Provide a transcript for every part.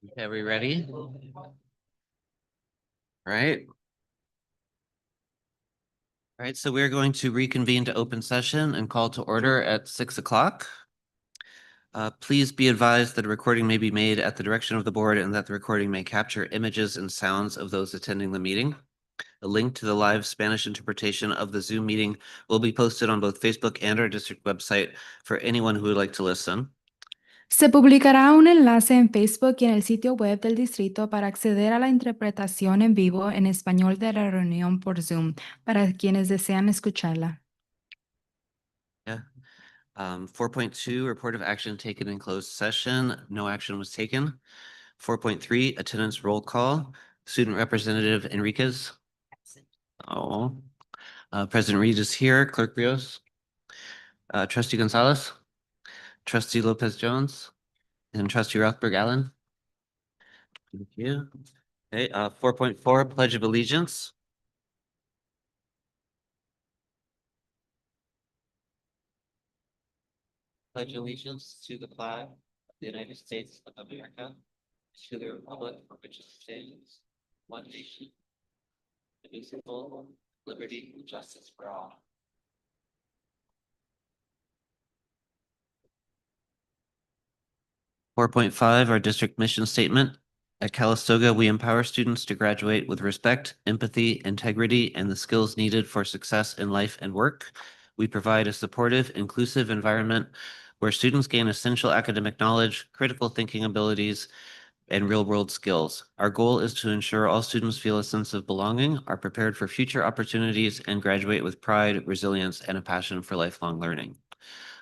Okay, are we ready? All right. All right, so we're going to reconvene to open session and call to order at 6 o'clock. Please be advised that a recording may be made at the direction of the board and that the recording may capture images and sounds of those attending the meeting. A link to the live Spanish interpretation of the Zoom meeting will be posted on both Facebook and our district website for anyone who would like to listen. Se publicará un enlace en Facebook y en el sitio web del distrito para acceder a la interpretación en vivo en español de la reunión por Zoom para quienes desean escucharla. Yeah. 4.2, report of action taken in closed session. No action was taken. 4.3, attendance roll call. Student Representative Enriquez. Oh. President Reed is here. Clerk Rios. Trustee Gonzalez. Trustee Lopez Jones. And Trustee Rothberg Allen. Thank you. Okay, 4.4, Pledge of Allegiance. Pledge allegiance to the flag of the United States of America, to the republic for which it stands, one nation, indivisible, liberty and justice for all. Four point five, our district mission statement. At Calistoga, we empower students to graduate with respect, empathy, integrity, and the skills needed for success in life and work. We provide a supportive, inclusive environment where students gain essential academic knowledge, critical thinking abilities, and real-world skills. Our goal is to ensure all students feel a sense of belonging, are prepared for future opportunities, and graduate with pride, resilience, and a passion for lifelong learning.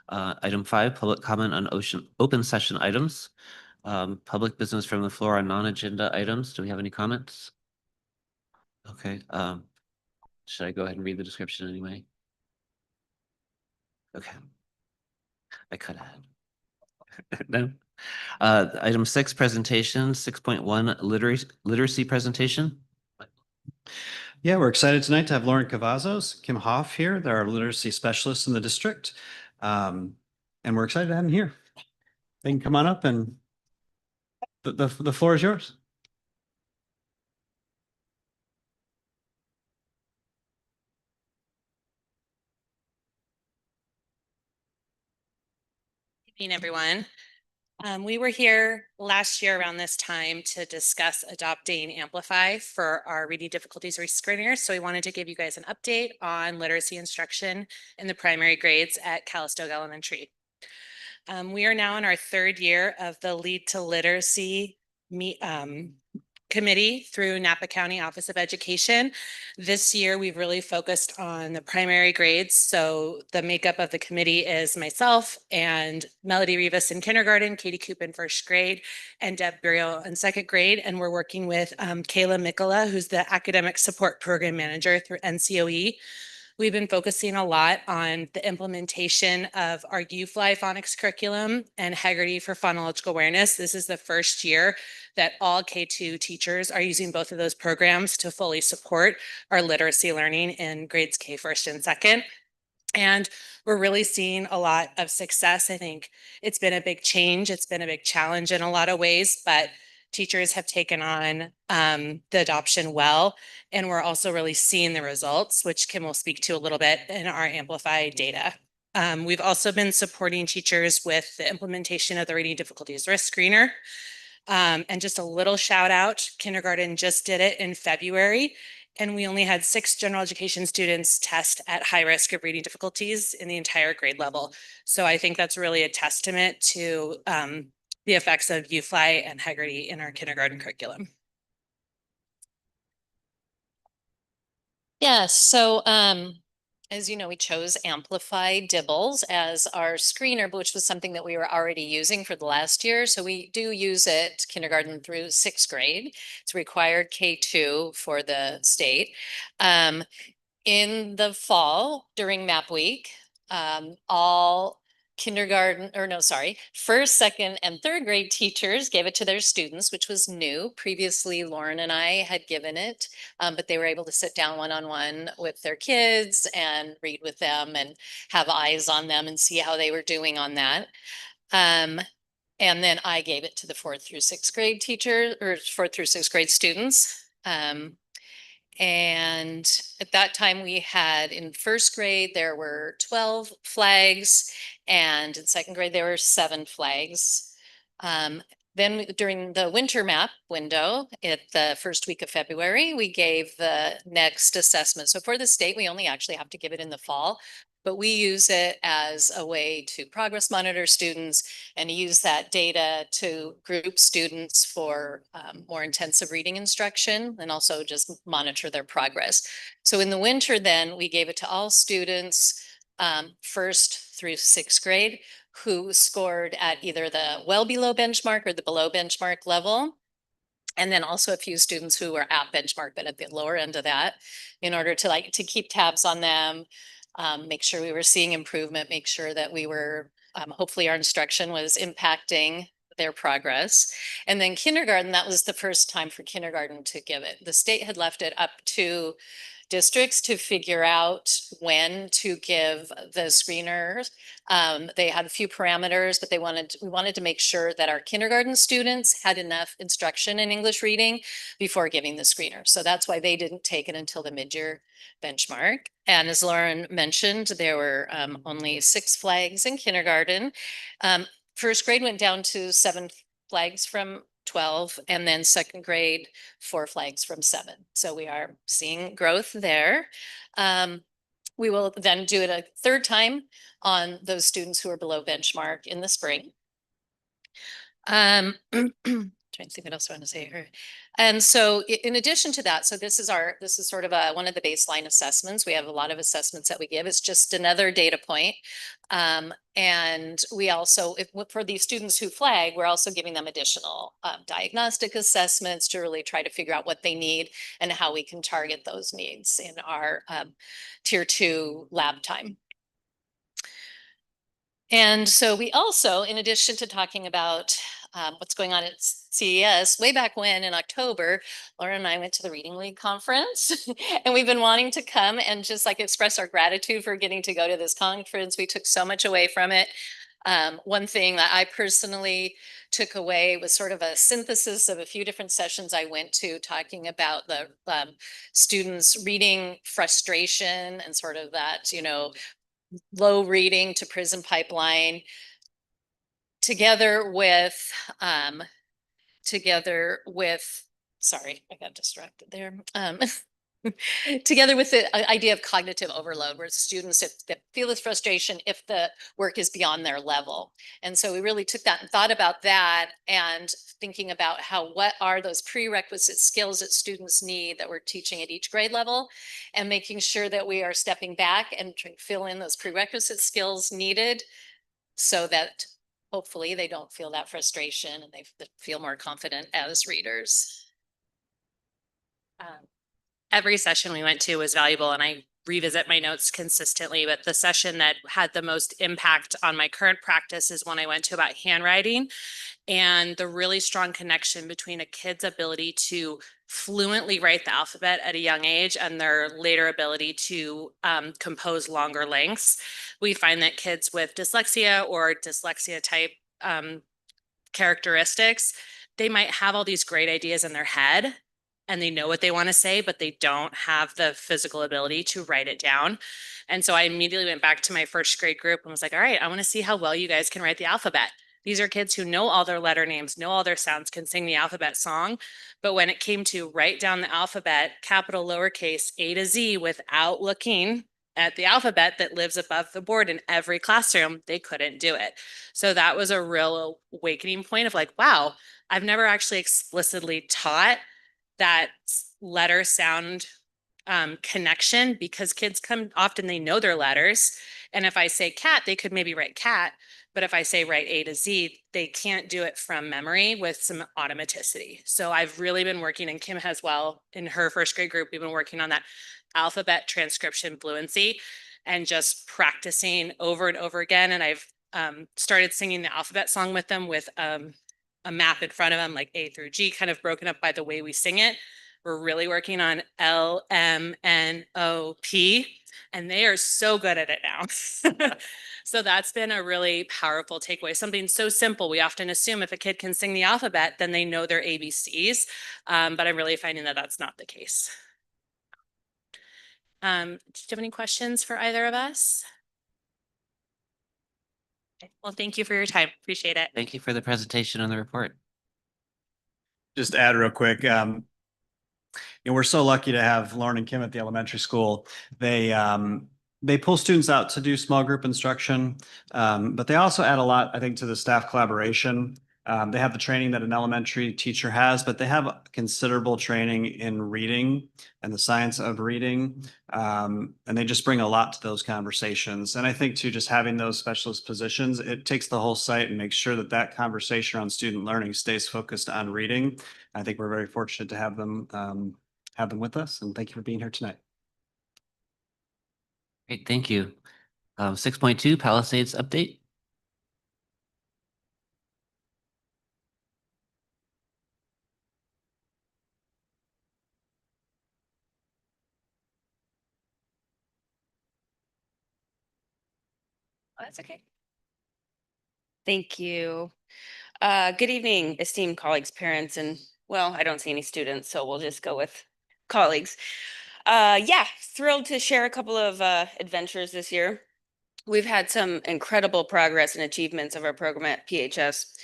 Item 5, public comment on open session items. Public business from the floor on non-agenda items. Do we have any comments? Okay, should I go ahead and read the description anyway? Okay. I cut ahead. No. Item 6, presentation. 6.1, literacy presentation. Yeah, we're excited tonight to have Lauren Cavazos, Kim Hoff here. They're our literacy specialists in the district. And we're excited to have them here. They can come on up and the floor is yours. Good evening, everyone. We were here last year around this time to discuss adopting Amplify for our reading difficulties rescreeners. So we wanted to give you guys an update on literacy instruction in the primary grades at Calistoga Elementary. We are now in our third year of the Lead to Literacy committee through Napa County Office of Education. This year, we've really focused on the primary grades. So the makeup of the committee is myself and Melody Rivas in kindergarten, Katie Coop in first grade, and Deb Burial in second grade. And we're working with Kayla Mikola, who's the academic support program manager through NCOE. We've been focusing a lot on the implementation of our UFly phonics curriculum and Haggerty for phonological awareness. This is the first year that all K2 teachers are using both of those programs to fully support our literacy learning in grades K first and second. And we're really seeing a lot of success. I think it's been a big change. It's been a big challenge in a lot of ways, but teachers have taken on the adoption well. And we're also really seeing the results, which Kim will speak to a little bit in our Amplify data. We've also been supporting teachers with the implementation of the reading difficulties risk screener. And just a little shout out, kindergarten just did it in February. And we only had 6 general education students test at high risk of reading difficulties in the entire grade level. So I think that's really a testament to the effects of UFly and Haggerty in our kindergarten curriculum. Yeah, so as you know, we chose Amplify Dibbles as our screener, which was something that we were already using for the last year. So we do use it kindergarten through sixth grade. It's required K2 for the state. In the fall during MAP week, all kindergarten, or no, sorry, first, second, and third grade teachers gave it to their students, which was new. Previously, Lauren and I had given it, but they were able to sit down one-on-one with their kids and read with them and have eyes on them and see how they were doing on that. And then I gave it to the 4th through 6th grade teacher or 4th through 6th grade students. And at that time we had in 1st grade, there were 12 flags, and in 2nd grade, there were 7 flags. Then during the winter map window at the 1st week of February, we gave the next assessment. So for the state, we only actually have to give it in the fall, but we use it as a way to progress monitor students and use that data to group students for more intensive reading instruction and also just monitor their progress. So in the winter, then we gave it to all students 1st through 6th grade who scored at either the well below benchmark or the below benchmark level. And then also a few students who were at benchmark, but at the lower end of that, in order to keep tabs on them, make sure we were seeing improvement, make sure that we were, hopefully our instruction was impacting their progress. And then kindergarten, that was the first time for kindergarten to give it. The state had left it up to districts to figure out when to give the screeners. They had a few parameters, but we wanted to make sure that our kindergarten students had enough instruction in English reading before giving the screener. So that's why they didn't take it until the mid-year benchmark. And as Lauren mentioned, there were only 6 flags in kindergarten. 1st grade went down to 7 flags from 12, and then 2nd grade, 4 flags from 7. So we are seeing growth there. We will then do it a 3rd time on those students who are below benchmark in the spring. Trying to think what else I want to say here. And so in addition to that, so this is sort of one of the baseline assessments. We have a lot of assessments that we give. It's just another data point. And we also, for these students who flag, we're also giving them additional diagnostic assessments to really try to figure out what they need and how we can target those needs in our tier 2 lab time. And so we also, in addition to talking about what's going on at CES, way back when in October, Laura and I went to the Reading League conference and we've been wanting to come and just like express our gratitude for getting to go to this conference. We took so much away from it. One thing that I personally took away was sort of a synthesis of a few different sessions I went to talking about the students' reading frustration and sort of that, low reading to prison pipeline together with, sorry, I got distracted there. Together with the idea of cognitive overload, where students that feel this frustration if the work is beyond their level. And so we really took that and thought about that and thinking about what are those prerequisite skills that students need that we're teaching at each grade level, and making sure that we are stepping back and trying to fill in those prerequisite skills needed so that hopefully they don't feel that frustration and they feel more confident as readers. Every session we went to was valuable, and I revisit my notes consistently, but the session that had the most impact on my current practice is one I went to about handwriting and the really strong connection between a kid's ability to fluently write the alphabet at a young age and their later ability to compose longer lengths. We find that kids with dyslexia or dyslexia type characteristics, they might have all these great ideas in their head and they know what they want to say, but they don't have the physical ability to write it down. And so I immediately went back to my 1st grade group and was like, all right, I want to see how well you guys can write the alphabet. These are kids who know all their letter names, know all their sounds, can sing the alphabet song. But when it came to write down the alphabet, capital, lowercase, A to Z, without looking at the alphabet that lives above the board in every classroom, they couldn't do it. So that was a real awakening point of like, wow, I've never actually explicitly taught that letter sound connection, because kids often they know their letters. And if I say cat, they could maybe write cat. But if I say write A to Z, they can't do it from memory with some automaticity. So I've really been working, and Kim has well, in her 1st grade group, we've been working on that alphabet transcription fluency and just practicing over and over again. And I've started singing the alphabet song with them with a map in front of them, like A through G, kind of broken up by the way we sing it, We're really working on LMNOP, and they are so good at it now. So that's been a really powerful takeaway. Something so simple. We often assume if a kid can sing the alphabet, then they know their ABCs. But I'm really finding that that's not the case. Do you have any questions for either of us? Okay. Well, thank you for your time. Appreciate it. Thank you for the presentation and the report. Just add real quick, we're so lucky to have Lauren and Kim at the elementary school. They pull students out to do small group instruction, but they also add a lot, I think, to the staff collaboration. They have the training that an elementary teacher has, but they have considerable training in reading and the science of reading. And they just bring a lot to those conversations. And I think too, just having those specialist positions, it takes the whole site and makes sure that that conversation on student learning stays focused on reading. I think we're very fortunate to have them with us, and thank you for being here tonight. Great, thank you. 6.2 Palisades update. Oh, that's okay. Thank you. Good evening, esteemed colleagues, parents, and well, I don't see any students, so we'll just go with colleagues. Yeah, thrilled to share a couple of adventures this year. We've had some incredible progress and achievements of our program at PHS.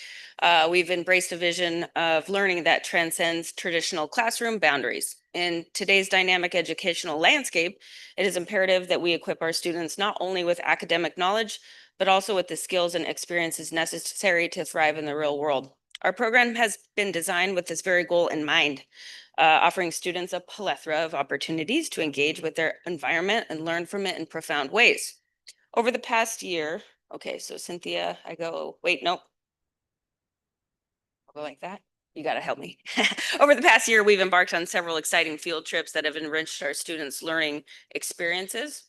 We've embraced a vision of learning that transcends traditional classroom boundaries. In today's dynamic educational landscape, it is imperative that we equip our students not only with academic knowledge, but also with the skills and experiences necessary to thrive in the real world. Our program has been designed with this very goal in mind, offering students a plethora of opportunities to engage with their environment and learn from it in profound ways. Over the past year, okay, so Cynthia, wait, nope. I'll go like that. You got to help me. Over the past year, we've embarked on several exciting field trips that have enriched our students' learning experiences.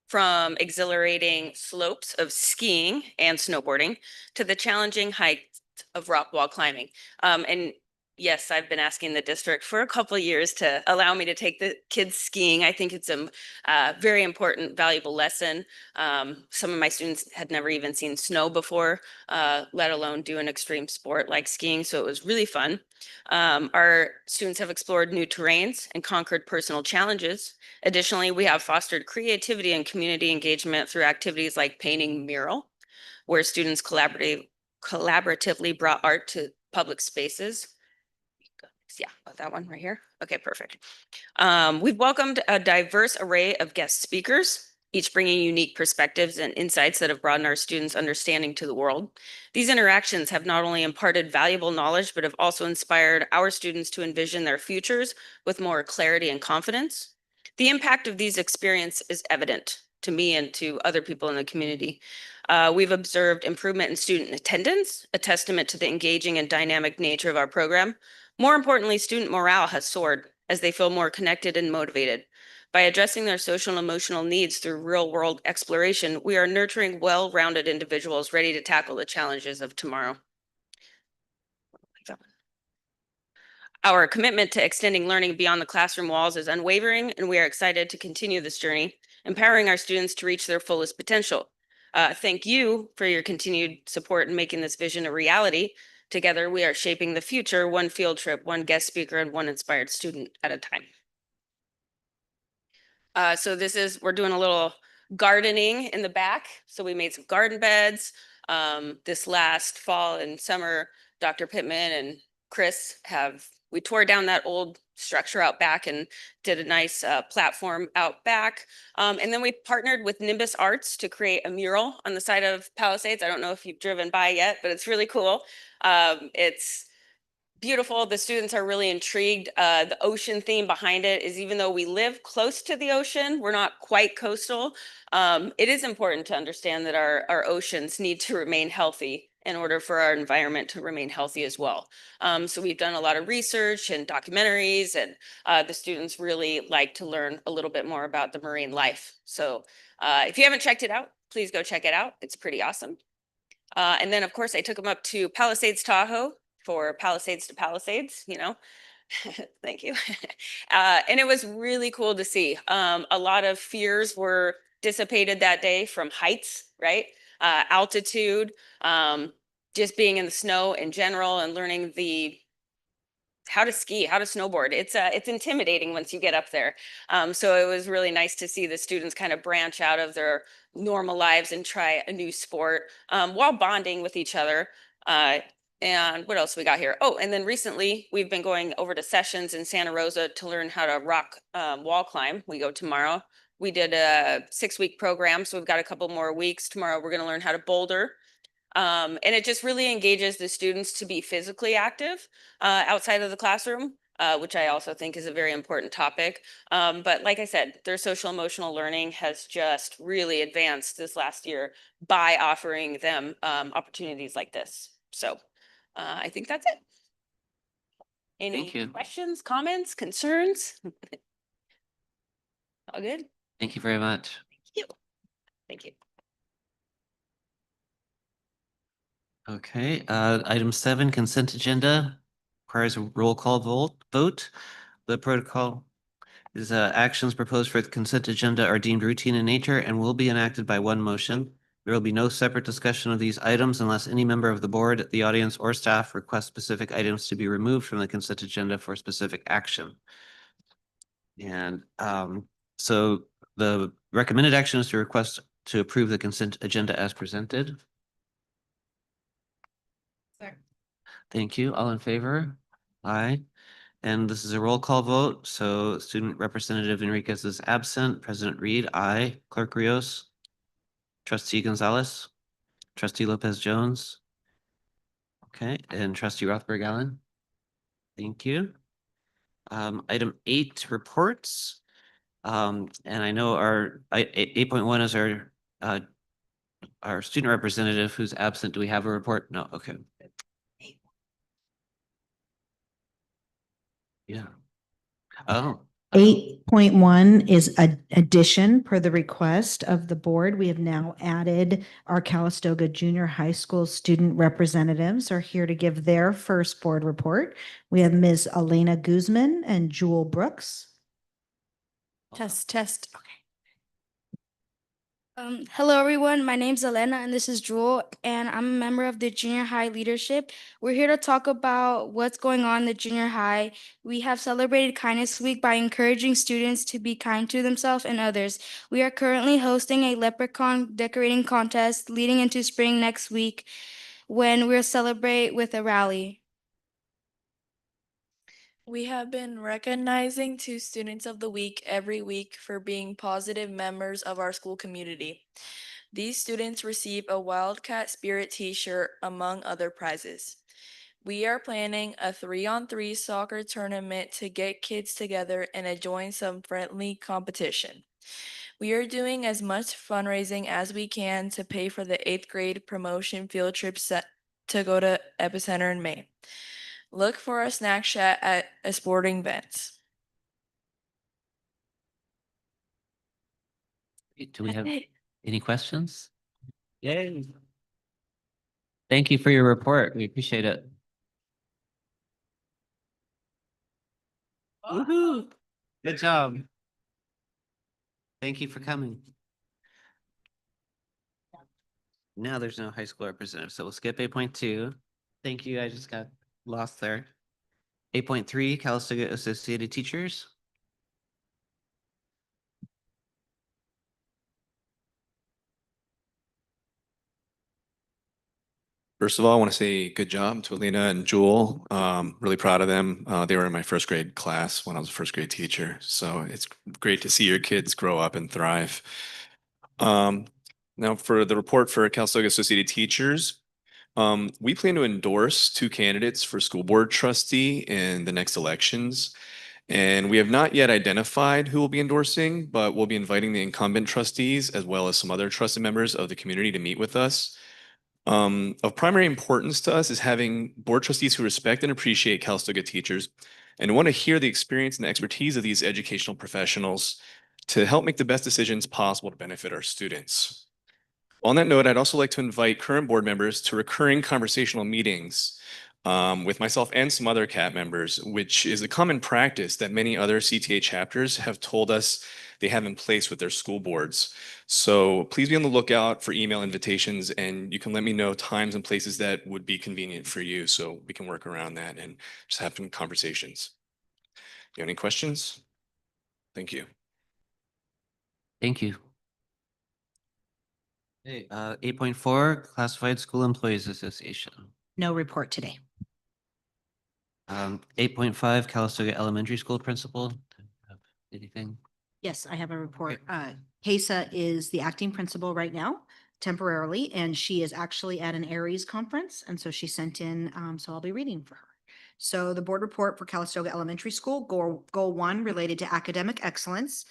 From exhilarating slopes of skiing and snowboarding to the challenging heights of rock wall climbing. And yes, I've been asking the district for a couple of years to allow me to take the kids skiing. I think it's a very important, valuable lesson. Some of my students had never even seen snow before, let alone do an extreme sport like skiing. So it was really fun. Our students have explored new terrains and conquered personal challenges. Additionally, we have fostered creativity and community engagement through activities like painting mural, where students collaboratively brought art to public spaces. Yeah, that one right here. Okay, perfect. We've welcomed a diverse array of guest speakers, each bringing unique perspectives and insights that have broadened our students' understanding to the world. These interactions have not only imparted valuable knowledge, but have also inspired our students to envision their futures with more clarity and confidence. The impact of these experiences is evident to me and to other people in the community. We've observed improvement in student attendance, a testament to the engaging and dynamic nature of our program. More importantly, student morale has soared as they feel more connected and motivated. By addressing their social and emotional needs through real-world exploration, we are nurturing well-rounded individuals ready to tackle the challenges of tomorrow. Our commitment to extending learning beyond the classroom walls is unwavering, and we are excited to continue this journey, empowering our students to reach their fullest potential. Thank you for your continued support in making this vision a reality. Together, we are shaping the future, one field trip, one guest speaker, and one inspired student at a time. So we're doing a little gardening in the back. So we made some garden beds. This last fall and summer, Dr. Pittman and Chris we tore down that old structure out back and did a nice platform out back. And then we partnered with Nimbus Arts to create a mural on the side of Palisades. I don't know if you've driven by yet, but it's really cool. It's beautiful. The students are really intrigued. The ocean theme behind it is, even though we live close to the ocean, we're not quite coastal. It is important to understand that our oceans need to remain healthy in order for our environment to remain healthy as well. So we've done a lot of research and documentaries, and the students really like to learn a little bit more about the marine life. So if you haven't checked it out, please go check it out. It's pretty awesome. And then, of course, I took them up to Palisades Tahoe for Palisades to Palisades, you know? Thank you. And it was really cool to see. A lot of fears were dissipated that day from heights, right? Altitude, just being in the snow in general and learning how to ski, how to snowboard. It's intimidating once you get up there. So it was really nice to see the students kind of branch out of their normal lives and try a new sport, while bonding with each other. And what else we got here? Oh, and then recently we've been going over to sessions in Santa Rosa to learn how to rock wall climb. We go tomorrow. We did a 6-week program, so we've got a couple more weeks. Tomorrow we're going to learn how to boulder. And it just really engages the students to be physically active outside of the classroom, which I also think is a very important topic. But like I said, their social emotional learning has just really advanced this last year by offering them opportunities like this. So I think that's it. Any Thank you. questions, comments, concerns? All good? Thank you very much. Thank you. Thank you. Okay, item 7, consent agenda requires a roll call vote. The protocol is actions proposed for the consent agenda are deemed routine in nature and will be enacted by one motion. There will be no separate discussion of these items unless any member of the board, the audience, or staff request specific items to be removed from the consent agenda for specific action. And so the recommended action is to request to approve the consent agenda as presented. Thank you. All in favor? Aye. And this is a roll call vote. So Student Representative Enriquez is absent. President Reed, aye. Clerk Rios. Trustee Gonzalez. Trustee Lopez Jones. Okay, and Trustee Rothberg Allen. Thank you. Item 8, reports. And I know our 8.1 is our student representative who's absent. Do we have a report? No, okay. Yeah. Oh. 8.1 is an addition per the request of the board. We have now added our Calistoga Junior High School student representatives are here to give their first board report. We have Ms. Elena Guzman and Jewel Brooks. Test. Okay. Hello, everyone. My name's Elena, and this is Jewel, and I'm a member of the junior high leadership. We're here to talk about what's going on in the junior high. We have celebrated Kindness Week by encouraging students to be kind to themselves and others. We are currently hosting a leprechaun decorating contest leading into spring next week when we'll celebrate with a rally. We have been recognizing 2 Students of the Week every week for being positive members of our school community. These students receive a Wildcat Spirit t-shirt among other prizes. We are planning a 3-on-3 soccer tournament to get kids together and enjoy some friendly competition. We are doing as much fundraising as we can to pay for the 8th grade promotion field trip set to go to Epicenter in May. Look for a snack shack at a sporting events. Do we have any questions? Yay. Thank you for your report. We appreciate it. Woohoo! Good job. Thank you for coming. Now there's no high school representative, so we'll skip 8.2. Thank you. I just got lost there. 8.3, Calistoga Associated Teachers. First of all, I want to say good job to Alina and Jewel. Really proud of them. They were in my first grade class when I was a first grade teacher. So it's great to see your kids grow up and thrive. Now for the report for Calistoga Associated Teachers, we plan to endorse 2 candidates for school board trustee in the next elections. And we have not yet identified who will be endorsing, but we'll be inviting the incumbent trustees as well as some other trusted members of the community to meet with us. Of primary importance to us is having board trustees who respect and appreciate Calistoga teachers and want to hear the experience and the expertise of these educational professionals to help make the best decisions possible to benefit our students. On that note, I'd also like to invite current board members to recurring conversational meetings with myself and some other CAT members, which is a common practice that many other CTA chapters have told us they have in place with their school boards. So please be on the lookout for email invitations, and you can let me know times and places that would be convenient for you so we can work around that and just have some conversations. You have any questions? Thank you. Thank you. Okay, 8.4, Classified School Employees Association. No report today. 8.5, Calistoga Elementary School Principal. Have anything? Yes, I have a report. Kesa is the acting principal right now, temporarily, and she is actually at an Aries conference. And so she sent in, so I'll be reading for her. So the board report for Calistoga Elementary School, goal 1 related to academic excellence.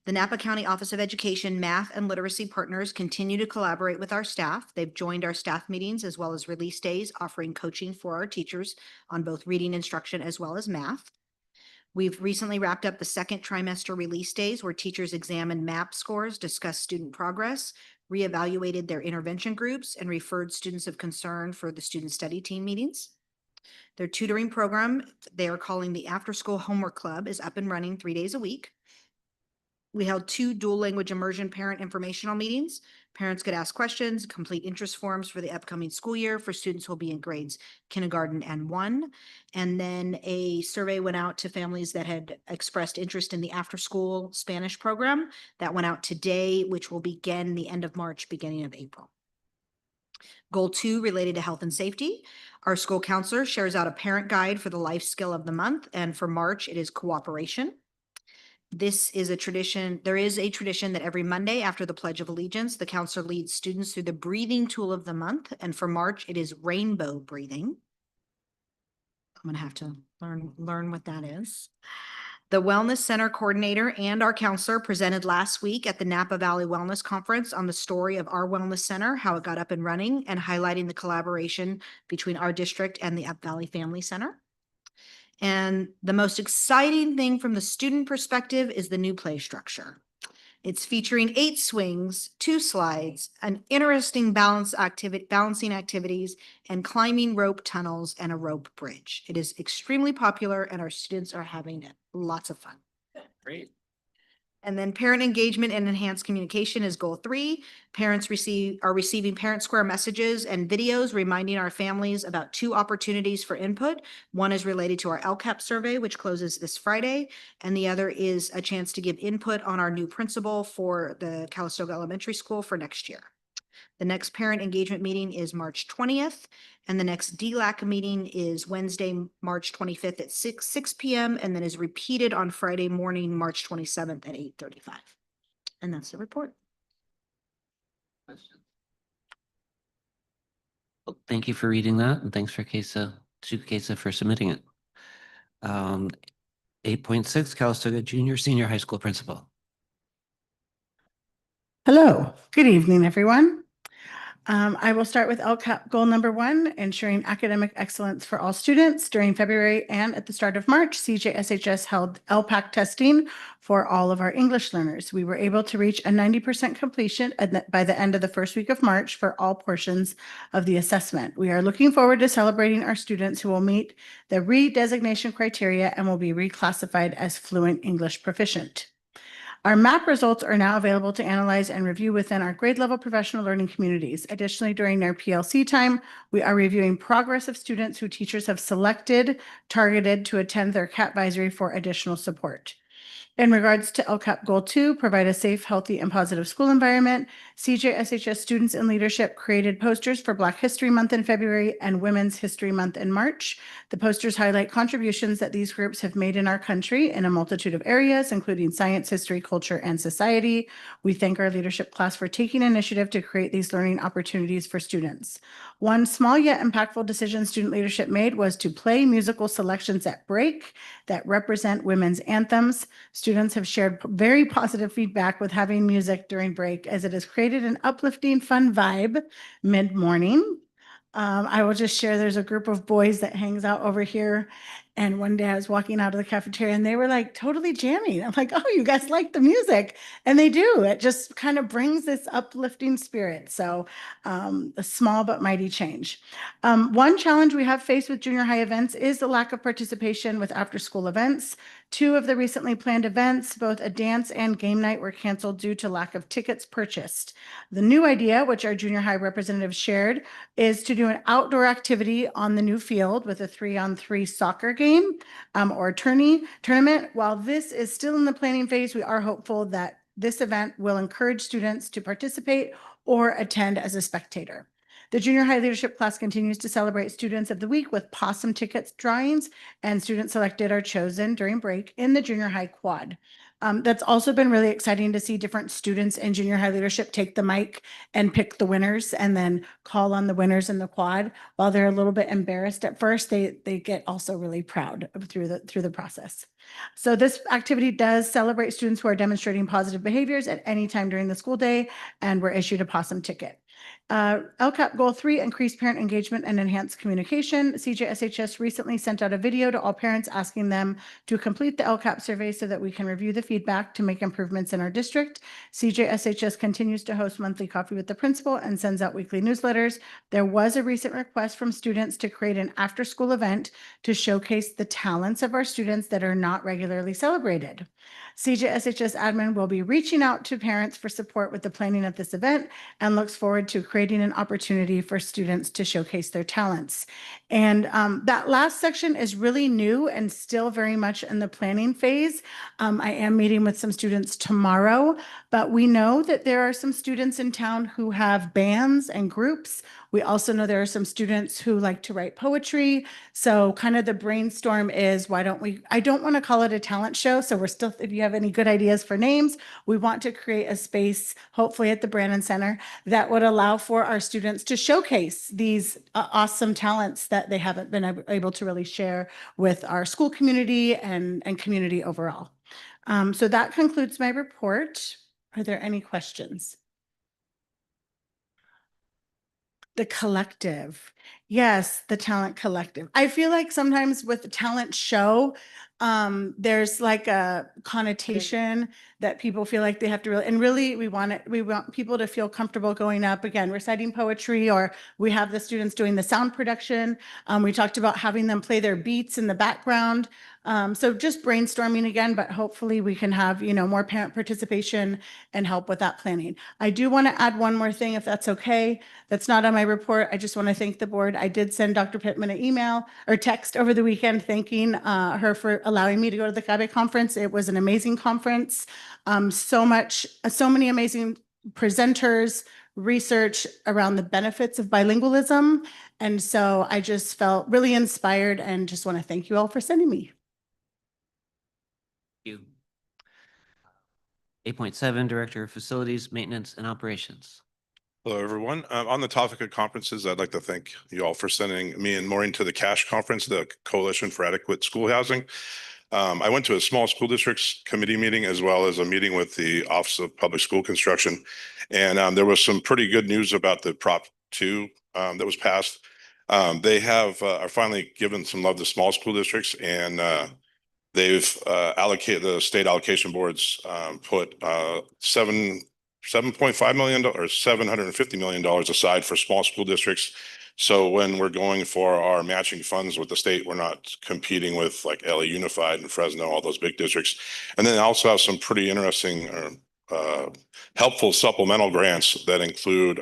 The Napa County Office of Education math and literacy partners continue to collaborate with our staff. They've joined our staff meetings as well as release days, offering coaching for our teachers on both reading instruction as well as math. We've recently wrapped up the second trimester release days where teachers examined MAP scores, discussed student progress, reevaluated their intervention groups, and referred students of concern for the student study team meetings. Their tutoring program, they are calling the After School Homework Club, is up and running 3 days a week. We held 2 dual language immersion parent informational meetings. Parents could ask questions, complete interest forms for the upcoming school year for students who will be in grades kindergarten and 1. And then a survey went out to families that had expressed interest in the after school Spanish program. That went out today, which will begin the end of March, beginning of April. Goal 2 related to health and safety. Our school counselor shares out a parent guide for the life skill of the month. And for March, it is cooperation. This is a tradition. There is a tradition that every Monday after the Pledge of Allegiance, the counselor leads students through the breathing tool of the month. And for March, it is rainbow breathing. I'm going to have to learn what that is. The Wellness Center coordinator and our counselor presented last week at the Napa Valley Wellness Conference on the story of our wellness center, how it got up and running, and highlighting the collaboration between our district and the Up Valley Family Center. And the most exciting thing from the student perspective is the new play structure. It's featuring 8 swings, 2 slides, an interesting balancing activities, and climbing rope tunnels and a rope bridge. It is extremely popular and our students are having lots of fun. Great. And then parent engagement and enhanced communication is goal 3. Parents are receiving Parent Square messages and videos reminding our families about 2 opportunities for input. One is related to our LCAP survey, which closes this Friday, and the other is a chance to give input on our new principal for the Calistoga Elementary School for next year. The next parent engagement meeting is March 20th, and the next DLAC meeting is Wednesday, March 25th at 6 p.m., and then is repeated on Friday morning, March 27th at 8:35. And that's the report. Well, thank you for reading that, and thanks for Kesa for submitting it. 8.6, Calistoga Junior Senior High School Principal. Hello, good evening, everyone. I will start with LCAP goal number 1, ensuring academic excellence for all students. During February and at the start of March, CJSHS held LPAC testing for all of our English learners. We were able to reach a 90% completion by the end of the first week of March for all portions of the assessment. We are looking forward to celebrating our students who will meet the redesignation criteria and will be reclassified as fluent English proficient. Our MAP results are now available to analyze and review within our grade level professional learning communities. Additionally, during their PLC time, we are reviewing progress of students who teachers have targeted to attend their CAT advisory for additional support. In regards to LCAP Goal 2, provide a safe, healthy, and positive school environment, CJSHS Students in Leadership created posters for Black History Month in February and Women's History Month in March. The posters highlight contributions that these groups have made in our country in a multitude of areas, including science, history, culture, and society. We thank our leadership class for taking initiative to create these learning opportunities for students. One small yet impactful decision student leadership made was to play musical selections at break that represent women's anthems. Students have shared very positive feedback with having music during break, as it has created an uplifting, fun vibe mid-morning. I will just share there's a group of boys that hangs out over here, And one day I was walking out of the cafeteria and they were like totally jamming. I'm like, oh, you guys like the music. And they do. It just kind of brings this uplifting spirit. So a small but mighty change. One challenge we have faced with junior high events is the lack of participation with after school events. 2 of the recently planned events, both a dance and game night, were canceled due to lack of tickets purchased. The new idea, which our junior high representative shared, is to do an outdoor activity on the new field with a 3-on-3 soccer game or tournament. While this is still in the planning phase, we are hopeful that this event will encourage students to participate or attend as a spectator. The junior high leadership class continues to celebrate Students of the Week with possum tickets drawings, and students selected are chosen during break in the junior high quad. That's also been really exciting to see different students in junior high leadership take the mic and pick the winners and then call on the winners in the quad. While they're a little bit embarrassed at first, they get also really proud through the process. So this activity does celebrate students who are demonstrating positive behaviors at any time during the school day and were issued a possum ticket. LCAP Goal 3, increase parent engagement and enhance communication. CJSHS recently sent out a video to all parents asking them to complete the LCAP survey so that we can review the feedback to make improvements in our district. CJSHS continues to host monthly coffee with the principal and sends out weekly newsletters. There was a recent request from students to create an after-school event to showcase the talents of our students that are not regularly celebrated. CJSHS admin will be reaching out to parents for support with the planning of this event and looks forward to creating an opportunity for students to showcase their talents. And that last section is really new and still very much in the planning phase. I am meeting with some students tomorrow, but we know that there are some students in town who have bands and groups. We also know there are some students who like to write poetry. So kind of the brainstorm is, why don't we, I don't want to call it a talent show. So we're still, if you have any good ideas for names, we want to create a space, hopefully at the Brannon Center, that would allow for our students to showcase these awesome talents that they haven't been able to really share with our school community and community overall. So that concludes my report. Are there any questions? The collective. Yes, the talent collective. I feel like sometimes with the talent show, there's like a connotation that people feel like they have to really, and really we want people to feel comfortable going up again, reciting poetry, or we have the students doing the sound production. We talked about having them play their beats in the background. So just brainstorming again, but hopefully we can have, more parent participation and help with that planning. I do want to add one more thing, if that's okay. That's not on my report. I just want to thank the board. I did send Dr. Pittman an email or text over the weekend thanking her for allowing me to go to the CABE conference. It was an amazing conference. So many amazing presenters, research around the benefits of bilingualism. And so I just felt really inspired and just want to thank you all for sending me. You. 8.7, Director of Facilities, Maintenance and Operations. Hello, everyone. On the topic of conferences, I'd like to thank you all for sending me and Maureen to the CASH conference, the Coalition for Adequate School Housing. I went to a small school districts committee meeting as well as a meeting with the Office of Public School Construction. And there was some pretty good news about the Prop 2 that was passed. They are finally given some love to small school districts, and they've allocated, the state allocation boards put $7.5 million or $750 million aside for small school districts. So when we're going for our matching funds with the state, we're not competing with like LA Unified and Fresno, all those big districts. And then also have some pretty interesting helpful supplemental grants that include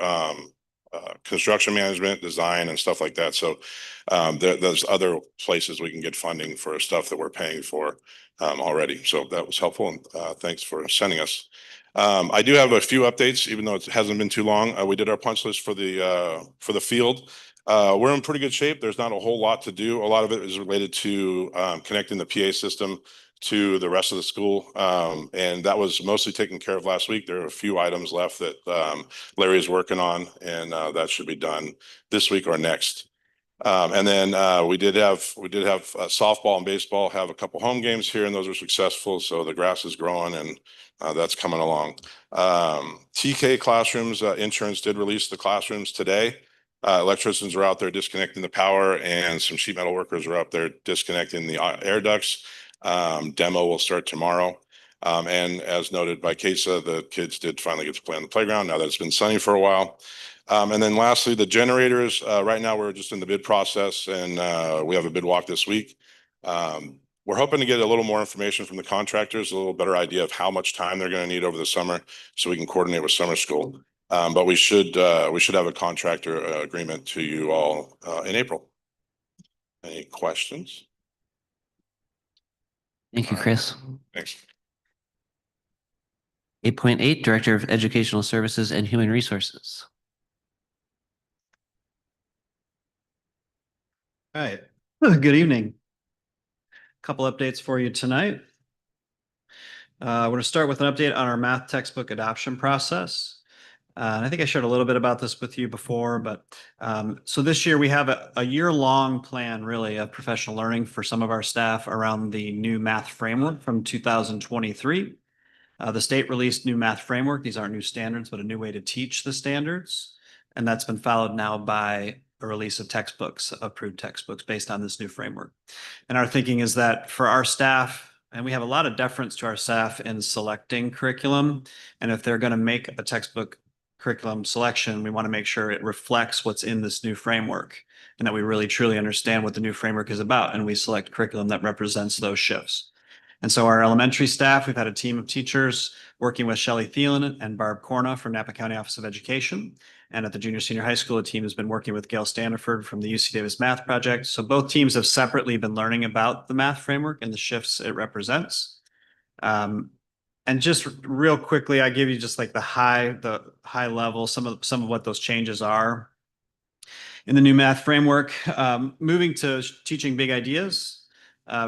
construction management, design, and stuff like that. So there's other places we can get funding for stuff that we're paying for already. So that was helpful, and thanks for sending us. I do have a few updates, even though it hasn't been too long. We did our punch list for the field. We're in pretty good shape. There's not a whole lot to do. A lot of it is related to connecting the PA system to the rest of the school. And that was mostly taken care of last week. There are a few items left that Larry is working on, and that should be done this week or next. And then we did have softball and baseball have a couple home games here, and those were successful. So the grass is growing, and that's coming along. TK classrooms, insurance did release the classrooms today. Electricians are out there disconnecting the power, and some sheet metal workers are out there disconnecting the air ducts. Demo will start tomorrow. And as noted by Kesa, the kids did finally get to play on the playground now that it's been sunny for a while. And then lastly, the generators, right now we're just in the bid process, and we have a bid walk this week. We're hoping to get a little more information from the contractors, a little better idea of how much time they're going to need over the summer so we can coordinate with summer school. But we should have a contractor agreement to you all in April. Any questions? Thank you, Chris. Thanks. 8.8, Director of Educational Services and Human Resources. All right. Good evening. Couple updates for you tonight. We're going to start with an update on our math textbook adoption process. And I think I shared a little bit about this with you before, but so this year we have a year-long plan really of professional learning for some of our staff around the new math framework from 2023. The state released new math framework. These aren't new standards, but a new way to teach the standards. And that's been followed now by a release of textbooks, approved textbooks based on this new framework. And our thinking is that for our staff, and we have a lot of deference to our staff in selecting curriculum. And if they're going to make a textbook curriculum selection, we want to make sure it reflects what's in this new framework and that we really truly understand what the new framework is about. And we select curriculum that represents those shifts. And so our elementary staff, we've had a team of teachers working with Shelley Thielen and Barb Corna from Napa County Office of Education. And at the junior senior high school, a team has been working with Gail Standiford from the UC Davis Math Project. So both teams have separately been learning about the math framework and the shifts it represents. And just real quickly, I give you just like the high level, some of what those changes are. In the new math framework, moving to teaching big ideas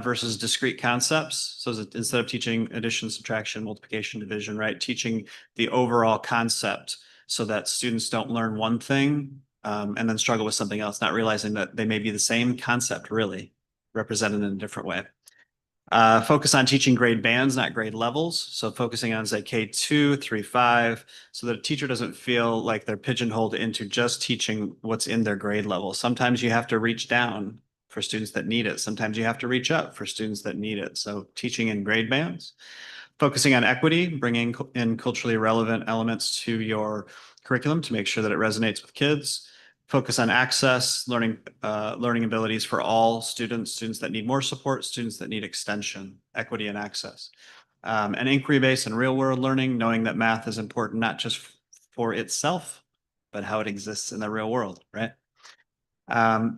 versus discrete concepts. So instead of teaching addition, subtraction, multiplication, division, right? Teaching the overall concept so that students don't learn one thing and then struggle with something else, not realizing that they may be the same concept really represented in a different way. Focus on teaching grade bands, not grade levels. So focusing on say K2, 3, 5, so that a teacher doesn't feel like they're pigeonholed into just teaching what's in their grade level. Sometimes you have to reach down for students that need it. Sometimes you have to reach up for students that need it. So teaching in grade bands. Focusing on equity, bringing in culturally relevant elements to your curriculum to make sure that it resonates with kids. Focus on access, learning abilities for all students that need more support, students that need extension, equity and access. And inquiry-based and real-world learning, knowing that math is important not just for itself, but how it exists in the real world, right?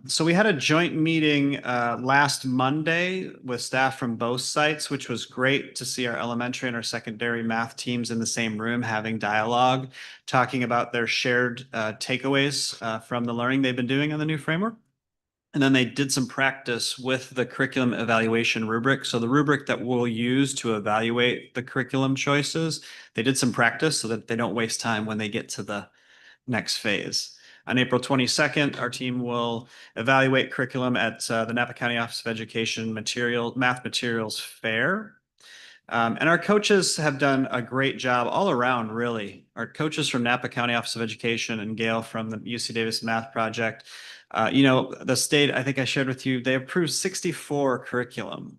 So we had a joint meeting last Monday with staff from both sites, which was great to see our elementary and our secondary math teams in the same room having dialogue, talking about their shared takeaways from the learning they've been doing on the new framework. And then they did some practice with the curriculum evaluation rubric. So the rubric that we'll use to evaluate the curriculum choices, they did some practice so that they don't waste time when they get to the next phase. On April 22nd, our team will evaluate curriculum at the Napa County Office of Education Math Materials Fair. And our coaches have done a great job all around, really. Our coaches from Napa County Office of Education and Gail from the UC Davis Math Project. The state, I think I shared with you, they approved 64 curriculum,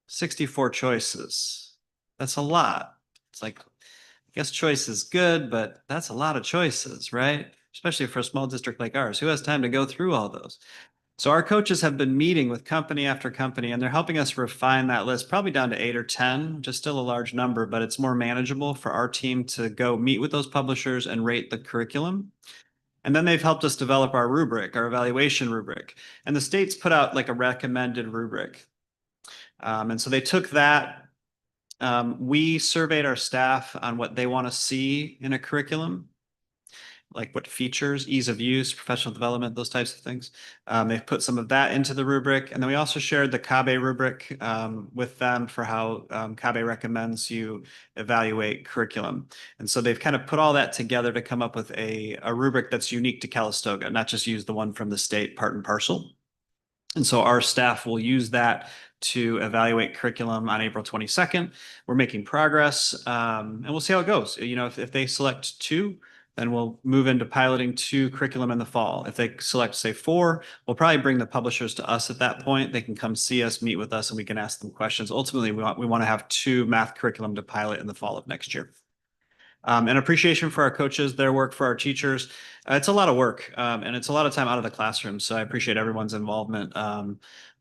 64 choices. That's a lot. It's like, I guess choice is good, but that's a lot of choices, right? Especially for a small district like ours. Who has time to go through all those? So our coaches have been meeting with company after company, and they're helping us refine that list, probably down to 8 or 10, which is still a large number, but it's more manageable for our team to go meet with those publishers and rate the curriculum. And then they've helped us develop our rubric, our evaluation rubric. And the state's put out like a recommended rubric. And so they took that. We surveyed our staff on what they want to see in a curriculum, like what features, ease of use, professional development, those types of things. They've put some of that into the rubric. And then we also shared the CABE rubric with them for how CABE recommends you evaluate curriculum. And so they've kind of put all that together to come up with a rubric that's unique to Calistoga, not just use the one from the state part and parcel. And so our staff will use that to evaluate curriculum on April 22nd. We're making progress and we'll see how it goes. If they select 2, then we'll move into piloting 2 curriculum in the fall. If they select, say, 4, we'll probably bring the publishers to us at that point. They can come see us, meet with us, and we can ask them questions. Ultimately, we want to have 2 math curriculum to pilot in the fall of next year. And appreciation for our coaches, their work for our teachers. It's a lot of work, and it's a lot of time out of the classroom. So I appreciate everyone's involvement.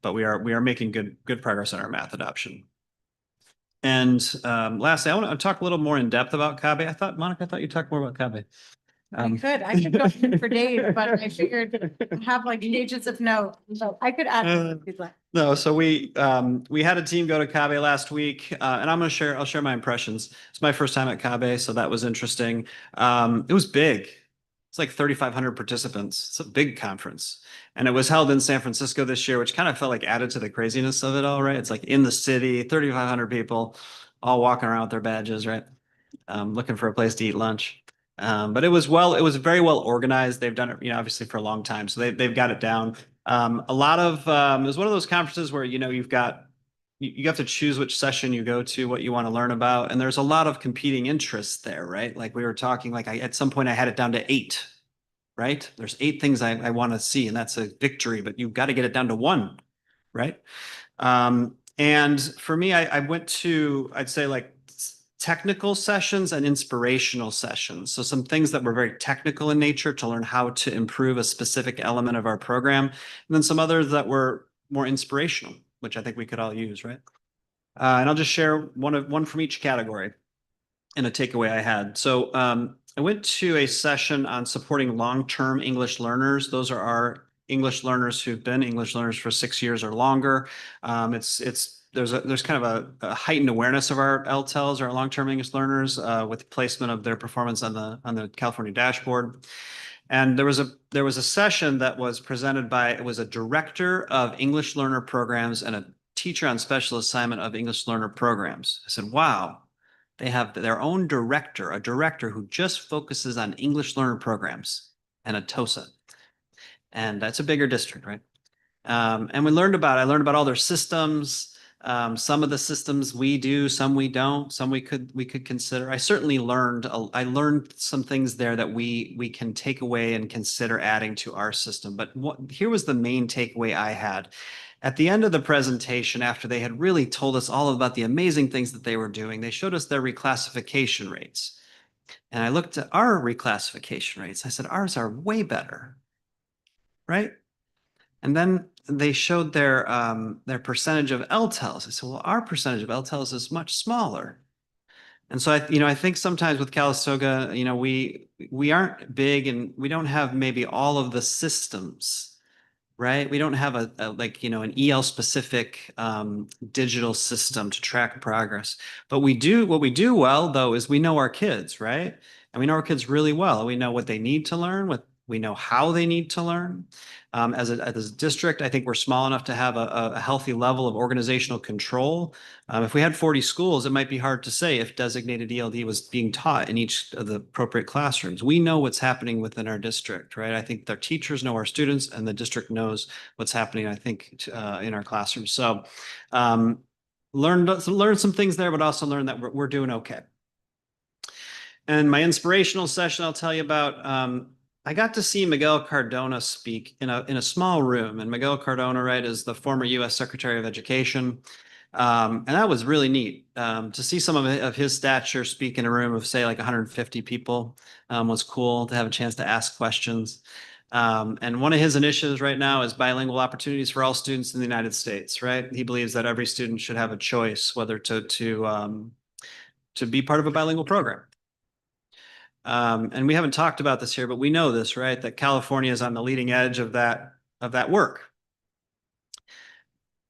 But we are making good progress on our math adoption. And lastly, I want to talk a little more in depth about CABE. Monica, I thought you talked more about CABE. I could go on for days, but I figured I have like pages of notes, so I could add. if you'd like. No, so we had a team go to CABE last week, and I'll share my impressions. It's my first time at CABE, so that was interesting. It was big. It's like 3,500 participants. It's a big conference. And it was held in San Francisco this year, which kind of felt like added to the craziness of it all, right? It's like in the city, 3,500 people all walking around with their badges, right? Looking for a place to eat lunch. But it was very well organized. They've done it, obviously for a long time. So they've got it down. A lot of, it was one of those conferences where, you have to choose which session you go to, what you want to learn about. And there's a lot of competing interests there, right? Like we were talking, like at some point I had it down to 8, right? There's 8 things I want to see, and that's a victory, but you've got to get it down to 1, right? And for me, I went to, I'd say like technical sessions and inspirational sessions. So some things that were very technical in nature to learn how to improve a specific element of our program. And then some others that were more inspirational, which I think we could all use, right? And I'll just share one from each category and a takeaway I had. So I went to a session on supporting long-term English learners. Those are our English learners who've been English learners for 6 years or longer. There's kind of a heightened awareness of our LTELs, our long-term English learners, with placement of their performance on the California dashboard. And there was a session that was presented by, it was a director of English learner programs and a teacher on special assignment of English learner programs. I said, wow, they have their own director, a director who just focuses on English learner programs and a TOSA. And that's a bigger district, right? And I learned about all their systems. Some of the systems we do, some we don't, some we could consider. I certainly learned some things there that we can take away and consider adding to our system. But here was the main takeaway I had. At the end of the presentation, after they had really told us all about the amazing things that they were doing, they showed us their reclassification rates. And I looked at our reclassification rates. I said, ours are way better, right? And then they showed their percentage of LTELs. I said, well, our percentage of LTELs is much smaller. And so I think sometimes with Calistoga, we aren't big and we don't have maybe all of the systems, right? We don't have an EL specific digital system to track progress. But what we do well though is we know our kids, right? And we know our kids really well. We know what they need to learn, we know how they need to learn. As a district, I think we're small enough to have a healthy level of organizational control. If we had 40 schools, it might be hard to say if designated ELD was being taught in each of the appropriate classrooms. We know what's happening within our district, right? I think their teachers know our students and the district knows what's happening, I think, in our classrooms. So learn some things there, but also learn that we're doing okay. And my inspirational session I'll tell you about, I got to see Miguel Cardona speak in a small room, and Miguel Cardona, right, is the former U.S. Secretary of Education, and that was really neat to see some of his stature speak in a room of say like 150 people. Was cool to have a chance to ask questions. And one of his initiatives right now is bilingual opportunities for all students in the United States. Right, he believes that every student should have a choice whether to be part of a bilingual program. And we haven't talked about this here, but we know this, right? That California is on the leading edge of that work.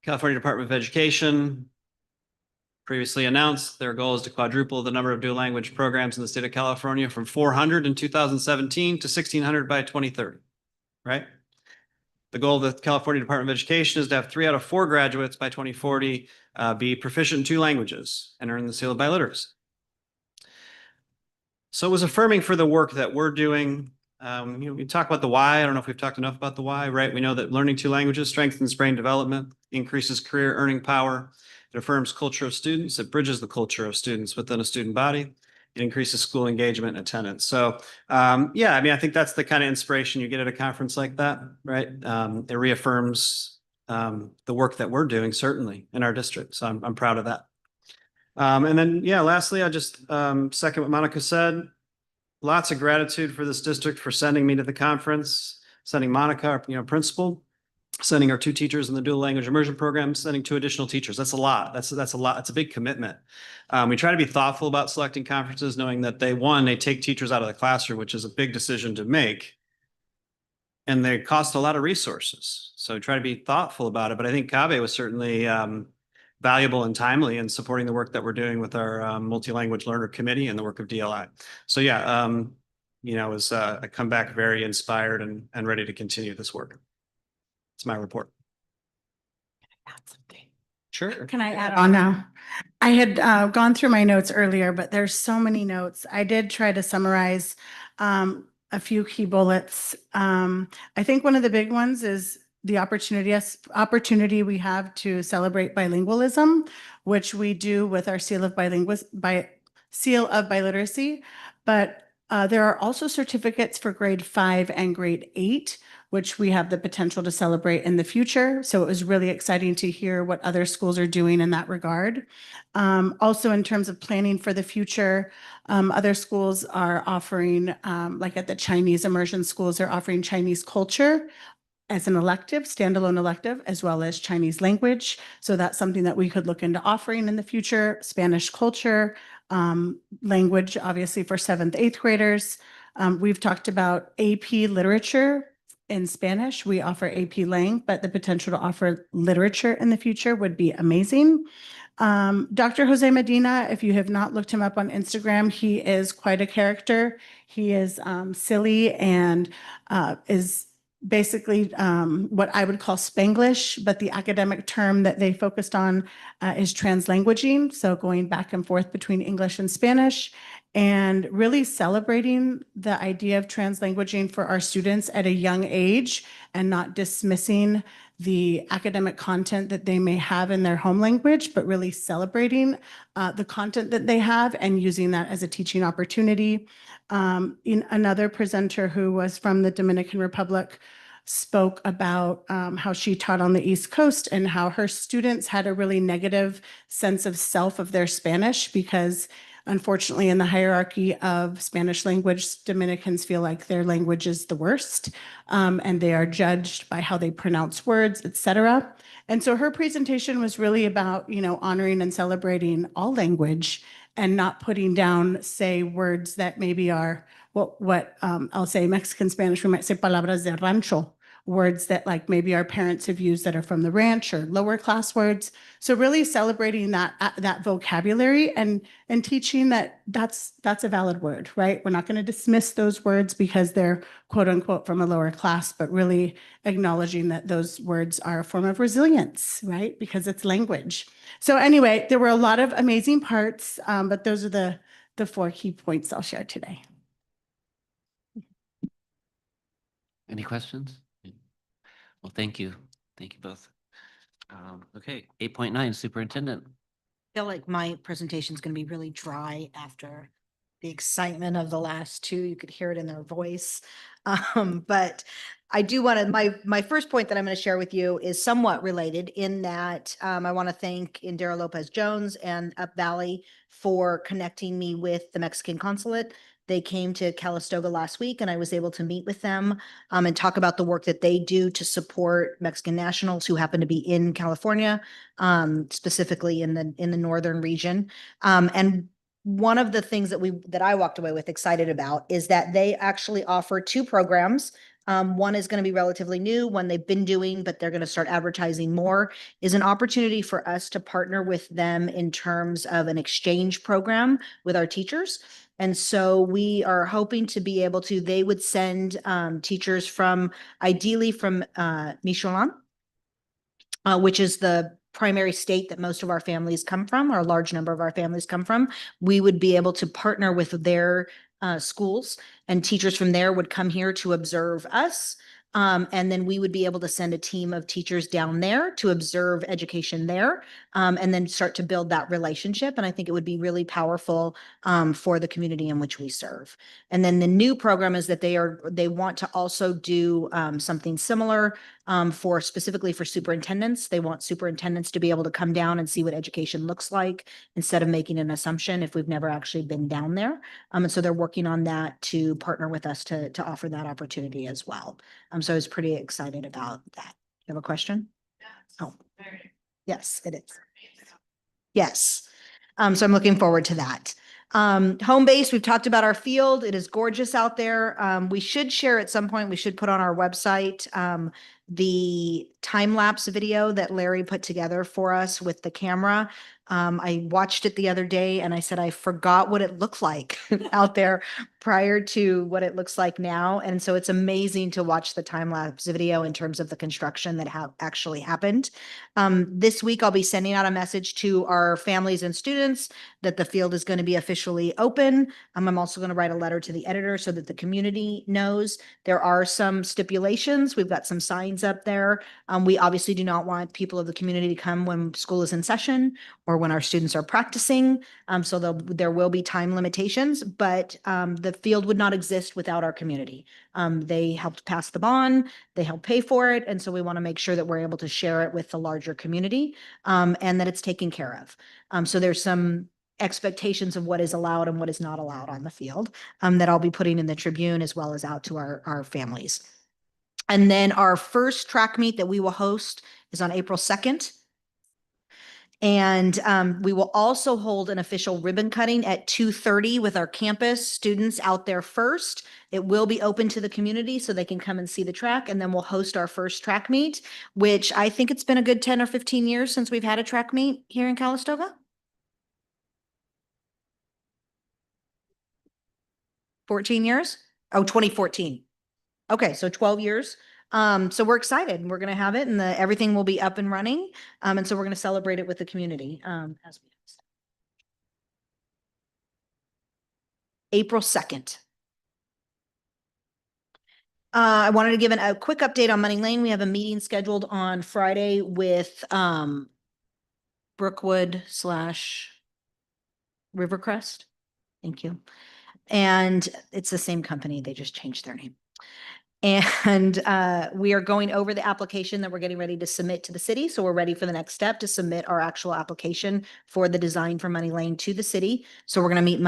California Department of Education previously announced their goal is to quadruple the number of dual language programs in the state of California from 400 in 2017 to 1,600 by 2030, right? The goal of the California Department of Education is to have 3 out of 4 graduates by 2040 be proficient in 2 languages and earn the seal of biliteracy. So it was affirming for the work that we're doing. We talk about the why. I don't know if we've talked enough about the why, right? We know that learning 2 languages strengthens brain development, increases career earning power. It affirms culture of students. It bridges the culture of students within a student body, It increases school engagement and attendance. So yeah, I mean, I think that's the kind of inspiration you get at a conference like that, right? It reaffirms the work that we're doing, certainly in our district. So I'm proud of that. And then, yeah, lastly, I just second what Monica said. Lots of gratitude for this district for sending me to the conference, sending Monica, our principal, sending our 2 teachers in the dual language immersion program, sending 2 additional teachers. That's a lot. That's a lot. It's a big commitment. We try to be thoughtful about selecting conferences, knowing that they take teachers out of the classroom, which is a big decision to make. And they cost a lot of resources. So try to be thoughtful about it. But I think CABE was certainly valuable and timely in supporting the work that we're doing with our multi-language learner committee and the work of DLI. So yeah, I come back very inspired and ready to continue this work. It's my report. Add something. Sure. Can I add on now? I had gone through my notes earlier, but there's so many notes. I did try to summarize a few key bullets. I think one of the big ones is the opportunity we have to celebrate bilingualism, which we do with our seal of biliteracy. But there are also certificates for grade 5 and grade 8, which we have the potential to celebrate in the future. So it was really exciting to hear what other schools are doing in that regard. Also, in terms of planning for the future, other schools are offering, like at the Chinese immersion schools, they're offering Chinese culture as an elective, standalone elective, as well as Chinese language. So that's something that we could look into offering in the future. Spanish culture, language, obviously for 7th, 8th graders. We've talked about AP literature in Spanish. We offer AP Lang, but the potential to offer literature in the future would be amazing. Dr. Jose Medina, if you have not looked him up on Instagram, he is quite a character. He is silly and is basically what I would call Spanglish, but the academic term that they focused on is translanguaging. So going back and forth between English and Spanish, and really celebrating the idea of translanguaging for our students at a young age and not dismissing the academic content that they may have in their home language, but really celebrating the content that they have and using that as a teaching opportunity. Another presenter who was from the Dominican Republic spoke about how she taught on the East Coast and how her students had a really negative sense of self of their Spanish because unfortunately, in the hierarchy of Spanish language, Dominicans feel like their language is the worst, and they are judged by how they pronounce words, etc. And so her presentation was really about, honoring and celebrating all language and not putting down, say, words that maybe are what I'll say Mexican Spanish, we might say palabras de rancho, words that like maybe our parents have used that are from the ranch or lower class words. So really celebrating that vocabulary and teaching that that's a valid word, right? We're not going to dismiss those words because they're quote unquote from a lower class, but really acknowledging that those words are a form of resilience, right? Because it's language. So anyway, there were a lot of amazing parts, but those are the 4 key points I'll share today. Any questions? Well, thank you. Thank you both. Okay, 8.9, Superintendent. Feel like my presentation is going to be really dry after the excitement of the last 2. You could hear it in their voice. But I do want to, my first point that I'm going to share with you is somewhat related in that I want to thank Indira Lopez Jones and Up Valley for connecting me with the Mexican consulate. They came to Calistoga last week and I was able to meet with them and talk about the work that they do to support Mexican nationals who happen to be in California, specifically in the northern region. And one of the things that I walked away with excited about is that they actually offer 2 programs. One is going to be relatively new, one they've been doing, but they're going to start advertising more, is an opportunity for us to partner with them in terms of an exchange program with our teachers. And so we are hoping to be able to, they would send teachers ideally from Michoacan, which is the primary state that most of our families come from, or a large number of our families come from. We would be able to partner with their schools, and teachers from there would come here to observe us And then we would be able to send a team of teachers down there to observe education there, and then start to build that relationship. And I think it would be really powerful for the community in which we serve. And then the new program is that they want to also do something similar for specifically for superintendents. They want superintendents to be able to come down and see what education looks like instead of making an assumption if we've never actually been down there. And so they're working on that to partner with us to offer that opportunity as well. So I was pretty excited about that. You have a question? Oh, yes, it is. Yes. So I'm looking forward to that. Home base, we've talked about our field. It is gorgeous out there. We should share at some point, we should put on our website the time lapse video that Larry put together for us with the camera. I watched it the other day and I said, I forgot what it looked like out there prior to what it looks like now. And so it's amazing to watch the time lapse video in terms of the construction that actually happened. This week, I'll be sending out a message to our families and students that the field is going to be officially open. I'm also going to write a letter to the editor so that the community knows. There are some stipulations. We've got some signs up there. We obviously do not want people of the community to come when school is in session or when our students are practicing. So there will be time limitations, but the field would not exist without our community. They helped pass the bond, they helped pay for it. And so we want to make sure that we're able to share it with the larger community and that it's taken care of. So there's some expectations of what is allowed and what is not allowed on the field that I'll be putting in the Tribune as well as out to our families. And then our first track meet that we will host is on April 2nd. And we will also hold an official ribbon cutting at 2:30 with our campus students out there first. It will be open to the community so they can come and see the track. And then we'll host our first track meet, which I think it's been a good 10 or 15 years since we've had a track meet here in Calistoga. 14 years? Oh, 2014. Okay, so 12 years. So we're excited. We're going to have it and everything will be up and running. And so we're going to celebrate it with the community. As we April 2nd. I wanted to give a quick update on Money Lane. We have a meeting scheduled on Friday with Brookwood / Rivercrest. Thank you. And it's the same company. They just changed their name. And we are going over the application that we're getting ready to submit to the city. So we're ready for the next step to submit our actual application for the design for Money Lane to the city. So we're going to meet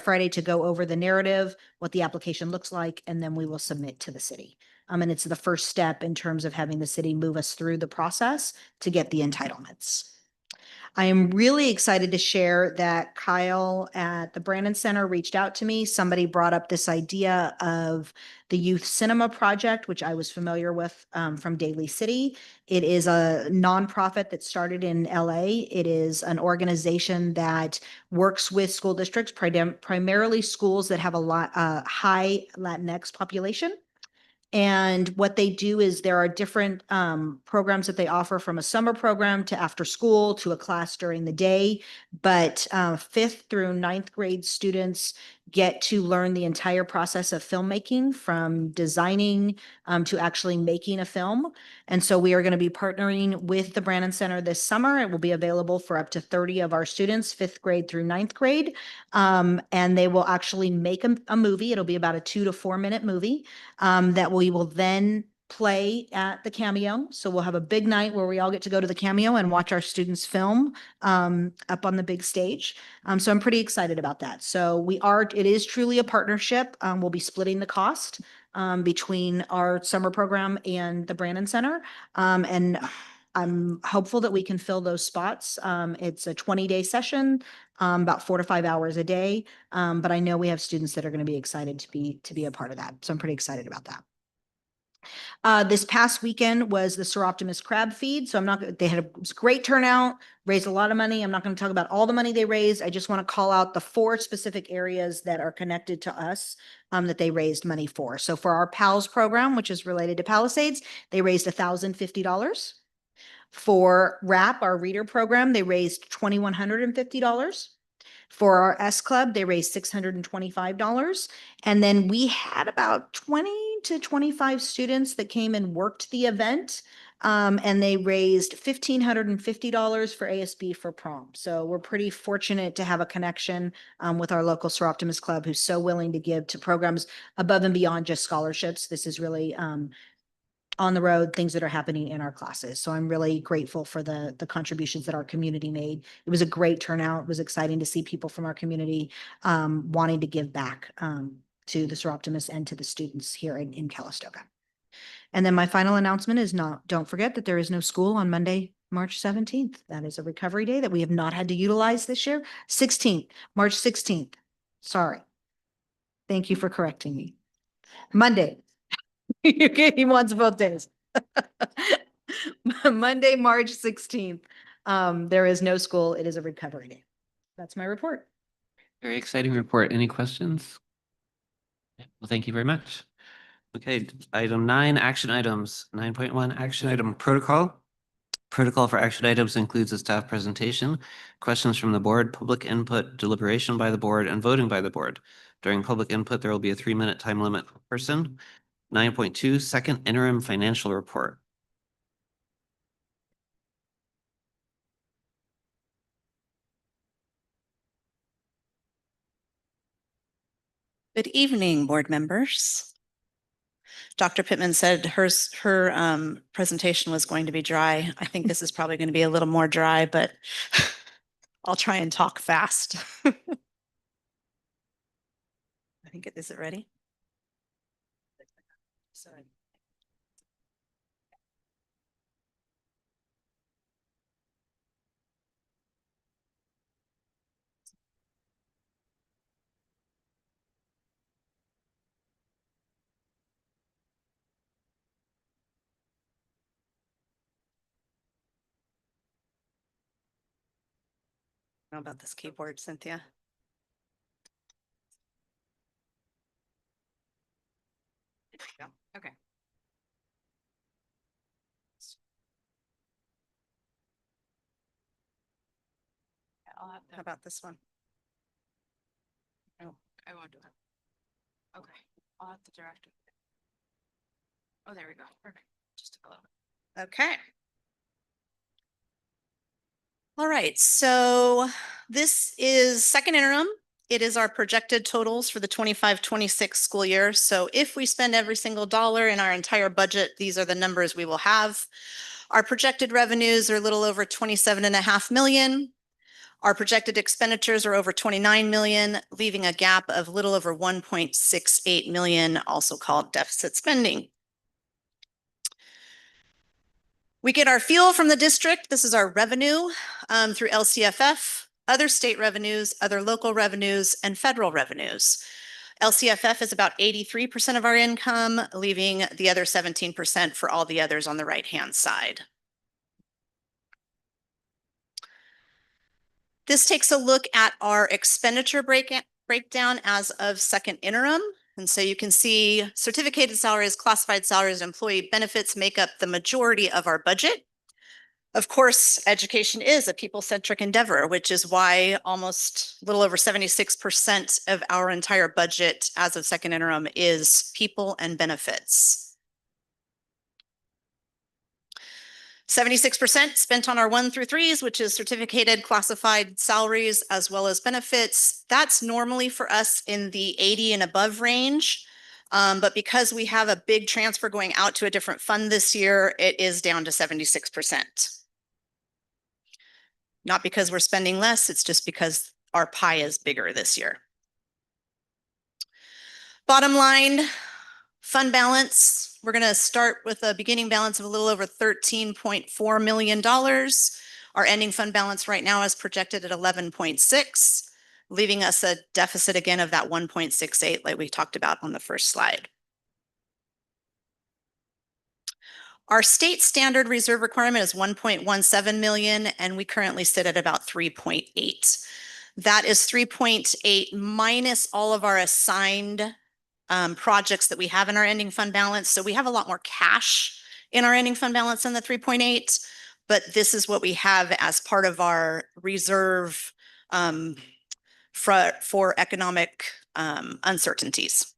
Friday to go over the narrative, what the application looks like, and then we will submit to the city. And it's the first step in terms of having the city move us through the process to get the entitlements. I am really excited to share that Kyle at the Brandon Center reached out to me. Somebody brought up this idea of the Youth Cinema Project, which I was familiar with from Daly City. It is a nonprofit that started in LA. It is an organization that works with school districts, primarily schools that have a high Latinx population. And what they do is there are different programs that they offer, from a summer program to after school to a class during the day. But 5th through 9th grade students get to learn the entire process of filmmaking, from designing to actually making a film. And so we are going to be partnering with the Brandon Center this summer. It will be available for up to 30 of our students, 5th grade through 9th grade. And they will actually make a movie. It'll be about a 2 to 4 minute movie that we will then play at the Cameo. So we'll have a big night where we all get to go to the Cameo and watch our students film up on the big stage. So I'm pretty excited about that. So it is truly a partnership. We'll be splitting the cost between our summer program and the Brandon Center. And I'm hopeful that we can fill those spots. It's a 20-day session, about 4 to 5 hours a day. But I know we have students that are going to be excited to be a part of that. So I'm pretty excited about that. This past weekend was the Seroptimus Crab Feed. So they had a great turnout, raised a lot of money. I'm not going to talk about all the money they raised. I just want to call out the 4 specific areas that are connected to us that they raised money for. So for our PALS program, which is related to Palisades, they raised $1,050. For RAP, our reader program, they raised $2,150. For our S Club, they raised $625. And then we had about 29 to 25 students that came and worked the event. And they raised $1,550 for ASB for prom. So we're pretty fortunate to have a connection with our local Sir Optimus Club, who's so willing to give to programs above and beyond just scholarships. This is really on the road, things that are happening in our classes. So I'm really grateful for the contributions that our community made. It was a great turnout. It was exciting to see people from our community wanting to give back to the Sir Optimus and to the students here in Calistoga. And then my final announcement is don't forget that there is no school on Monday, March 17th. That is a recovery day that we have not had to utilize this year. March 16th. Sorry. Thank you for correcting me. Monday. He wants both days. Monday, March 16th. There is no school. It is a recovery day. That's my report. Very exciting report. Any questions? Well, thank you very much. Okay, item 9, action items. 9.1, action item protocol. Protocol for action items includes a staff presentation, questions from the board, public input, deliberation by the board, and voting by the board. During public input, there will be a 3-minute time limit per person. 9.2, second interim financial report. Good evening, board members. Dr. Pittman said her presentation was going to be dry. I think this is probably going to be a little more dry, but I'll try and talk fast. I think is it ready? Sorry. Know about this keyboard, Cynthia? Okay. How about this one? Oh, I won't do it. Okay, I'll have to direct it. Oh, there we go. Perfect. Just a little. Okay. All right, so this is second interim. It is our projected totals for the 25-26 school year. So if we spend every single dollar in our entire budget, these are the numbers we will have. Our projected revenues are a little over 27.5 million. Our projected expenditures are over 29 million, leaving a gap of a little over 1.68 million, also called deficit spending. We get our fuel from the district. This is our revenue through LCFF, other state revenues, other local revenues, and federal revenues. LCFF is about 83% of our income, leaving the other 17% for all the others on the right-hand side. This takes a look at our expenditure breakdown as of second interim. And so you can see certificated salaries, classified salaries, and employee benefits make up the majority of our budget. Of course, education is a people-centric endeavor, which is why almost a little over 76% of our entire budget as of second interim is people and benefits. 76% spent on our 1 through 3s, which is certificated classified salaries as well as benefits. That's normally for us in the 80 and above range. But because we have a big transfer going out to a different fund this year, it is down to 76%. Not because we're spending less, it's just because our pie is bigger this year. Bottom line, fund balance. We're going to start with a beginning balance of a little over $13.4 million. Our ending fund balance right now is projected at 11.6, leaving us a deficit again of that 1.68 like we talked about on the first slide. Our state standard reserve requirement is 1.17 million, and we currently sit at about 3.8. That is 3.8 minus all of our assigned projects that we have in our ending fund balance. So we have a lot more cash in our ending fund balance than the 3.8, but this is what we have as part of our reserve for economic uncertainties.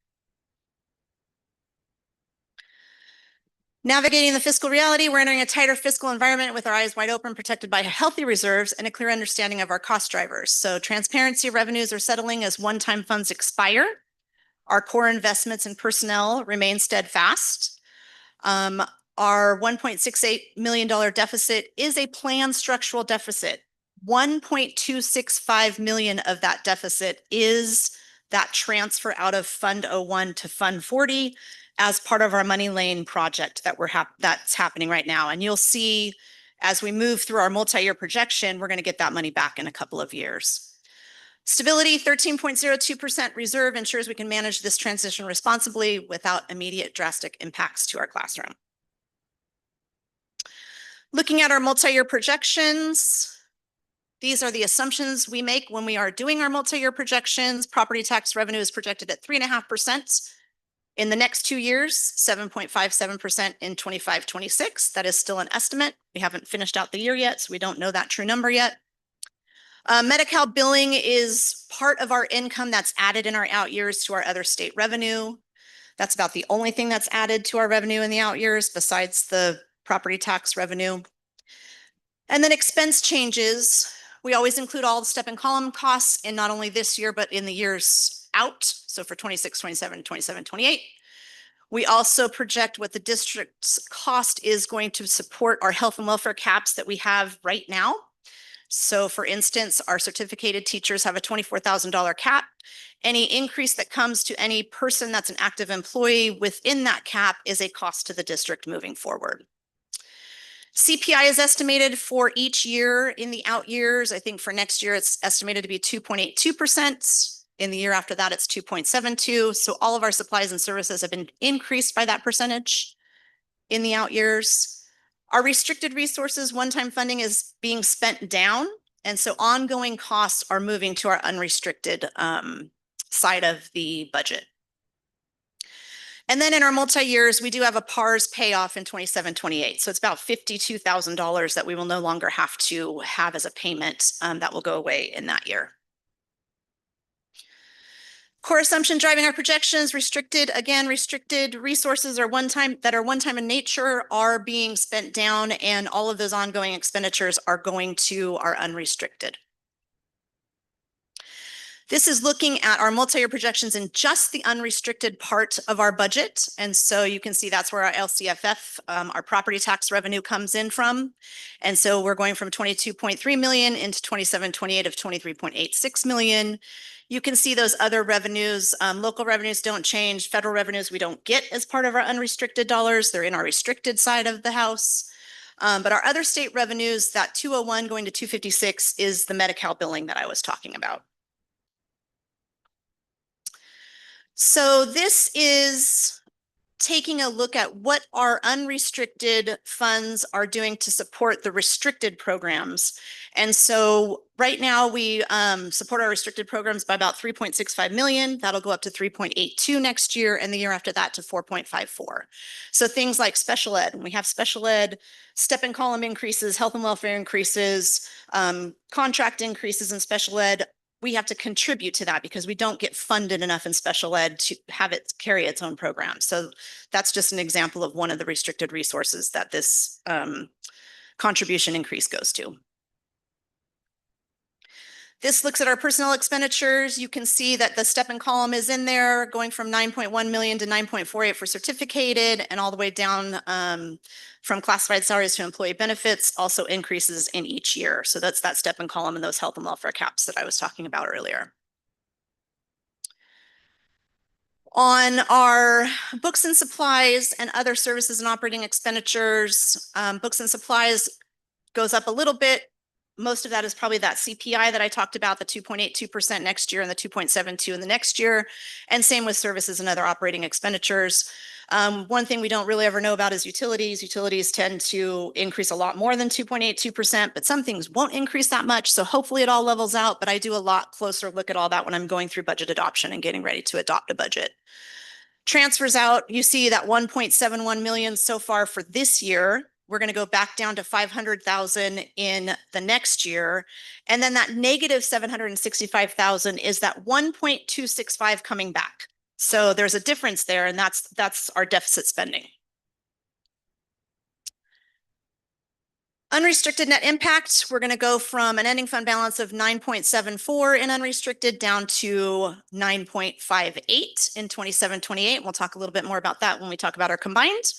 Navigating the fiscal reality, we're entering a tighter fiscal environment with our eyes wide open, protected by healthy reserves and a clear understanding of our cost drivers. So transparency of revenues are settling as one-time funds expire. Our core investments in personnel remain steadfast. Our $1.68 million deficit is a planned structural deficit. 1.265 million of that deficit is that transfer out of Fund 01 to Fund 40 as part of our Money Lane project that's happening right now. And you'll see as we move through our multi-year projection, we're going to get that money back in a couple of years. Stability, 13.02% reserve ensures we can manage this transition responsibly without immediate drastic impacts to our classroom. Looking at our multi-year projections, these are the assumptions we make when we are doing our multi-year projections. Property tax revenue is projected at 3.5%. In the next 2 years, 7.57% in 25-26. That is still an estimate. We haven't finished out the year yet, so we don't know that true number yet. Medi-Cal billing is part of our income that's added in our out years to our other state revenue. That's about the only thing that's added to our revenue in the out years besides the property tax revenue. And then expense changes. We always include all the step and column costs in not only this year, but in the years out. So for 26, 27, 27, 28. We also project what the district's cost is going to support our health and welfare caps that we have right now. So for instance, our certificated teachers have a $24,000 cap. Any increase that comes to any person that's an active employee within that cap is a cost to the district moving forward. CPI is estimated for each year in the out years. I think for next year, it's estimated to be 2.82%. In the year after that, it's 2.72%. So all of our supplies and services have been increased by that percentage in the out years. Our restricted resources, one-time funding is being spent down. And so ongoing costs are moving to our unrestricted side of the budget. And then in our multi-years, we do have a PARS payoff in 27-28. So it's about $52,000 that we will no longer have to have as a payment that will go away in that year. Core assumption driving our projections, restricted resources are one-time in nature are being spent down, and all of those ongoing expenditures are going to our unrestricted. This is looking at our multi-year projections in just the unrestricted part of our budget. And so you can see that's where our LCFF, our property tax revenue comes in from. And so we're going from 22.3 million into 27-28 of 23.86 million. You can see those other revenues, local revenues don't change. Federal revenues we don't get as part of our unrestricted dollars. They're in our restricted side of the house. But our other state revenues, that 201 going to 256 is the Medi-Cal billing that I was talking about. So this is taking a look at what our unrestricted funds are doing to support the restricted programs. And so right now we support our restricted programs by about 3.65 million. That'll go up to 3.82 next year, and the year after that to 4.54. So things like special ed, when we have special ed, step and column increases, health and welfare increases, contract increases in special ed, we have to contribute to that because we don't get funded enough in special ed to have it carry its own program. So that's just an example of one of the restricted resources that this contribution increase goes to. This looks at our personnel expenditures. You can see that the step and column is in there going from 9.1 million to 9.48 for certificated and all the way down from classified salaries to employee benefits also increases in each year. So that's that step and column and those health and welfare caps that I was talking about earlier. On our books and supplies and other services and operating expenditures, books and supplies goes up a little bit. Most of that is probably that CPI that I talked about, the 2.82% next year and the 2.72 in the next year. And same with services and other operating expenditures. One thing we don't really ever know about is utilities. Utilities tend to increase a lot more than 2.82%, but some things won't increase that much. So hopefully it all levels out, but I do a lot closer look at all that when I'm going through budget adoption and getting ready to adopt a budget. Transfers out, you see that 1.71 million so far for this year. We're going to go back down to 500,000 in the next year. And then that negative 765,000 is that 1.265 coming back. So there's a difference there, and that's our deficit spending. Unrestricted net impact, we're going to go from an ending fund balance of 9.74 in unrestricted down to 9.58 in 27-28. We'll talk a little bit more about that when we talk about our combined.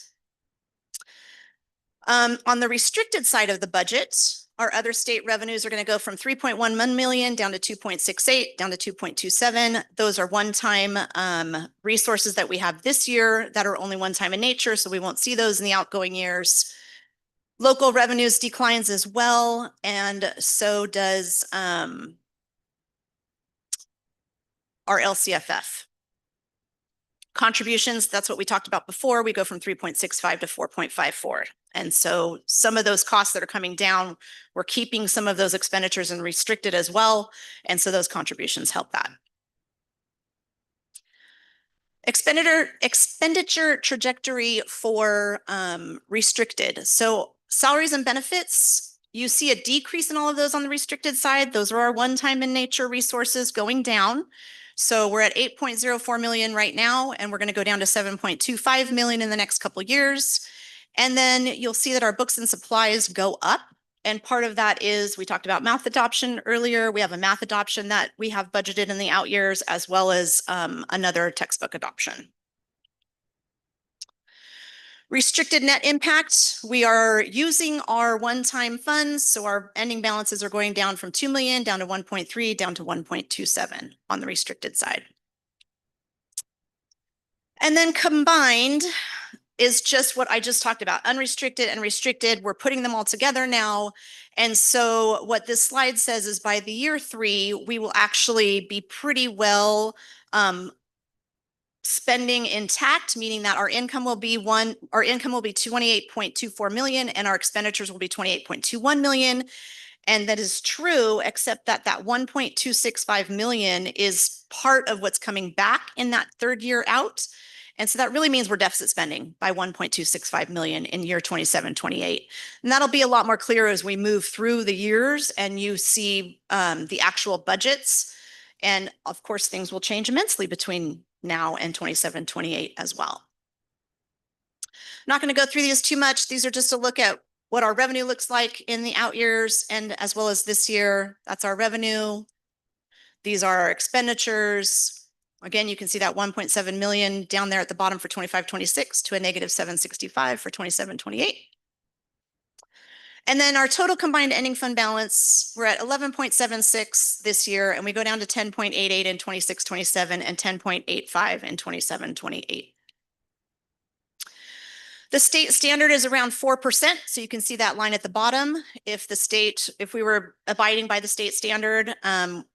On the restricted side of the budget, our other state revenues are going to go from 3.11 million down to 2.68, down to 2.27. Those are one-time resources that we have this year that are only one-time in nature, so we won't see those in the outgoing years. Local revenues declines as well, and so does our LCFF. Contributions, that's what we talked about before. We go from 3.65 to 4.54. And so some of those costs that are coming down, we're keeping some of those expenditures in restricted as well. And so those contributions help that. Expenditure trajectory for restricted. So salaries and benefits, you see a decrease in all of those on the restricted side. Those are our one-time in nature resources going down. So we're at 8.04 million right now, and we're going to go down to 7.25 million in the next couple of years. And then you'll see that our books and supplies go up. And part of that is, we talked about math adoption earlier. We have a math adoption that we have budgeted in the out years, as well as another textbook adoption. Restricted net impact, we are using our one-time funds. So our ending balances are going down from 2 million down to 1.3 down to 1.27 on the restricted side. And then combined is just what I just talked about, unrestricted and restricted. We're putting them all together now. And so what this slide says is by the year 3, we will actually be pretty well spending intact, meaning that our income will be 28.24 million and our expenditures will be 28.21 million. And that is true, except that that 1.265 million is part of what's coming back in that third year out. And so that really means we're deficit spending by 1.265 million in year 27-28. And that'll be a lot more clear as we move through the years and you see the actual budgets. And of course, things will change immensely between now and 27-28 as well. I'm not going to go through these too much. These are just a look at what our revenue looks like in the out years and as well as this year. That's our revenue. These are our expenditures. Again, you can see that 1.7 million down there at the bottom for 25-26 to a negative 765 for 27-28. And then our total combined ending fund balance, we're at 11.76 this year, and we go down to 10.88 in 26-27 and 10.85 in 27-28. The state standard is around 4%. So you can see that line at the bottom. If we were abiding by the state standard,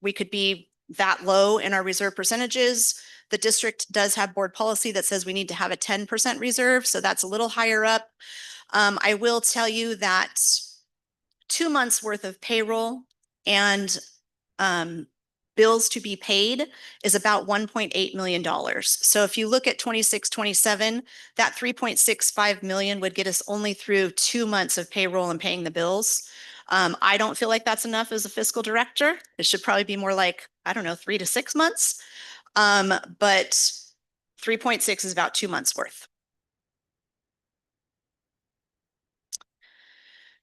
we could be that low in our reserve percentages. The district does have board policy that says we need to have a 10% reserve. So that's a little higher up. I will tell you that 2 months worth of payroll and bills to be paid is about $1.8 million. So if you look at 26-27, that 3.65 million would get us only through 2 months of payroll and paying the bills. I don't feel like that's enough as a fiscal director. It should probably be more like, I don't know, 3 to 6 months. But 3.6 is about 2 months worth.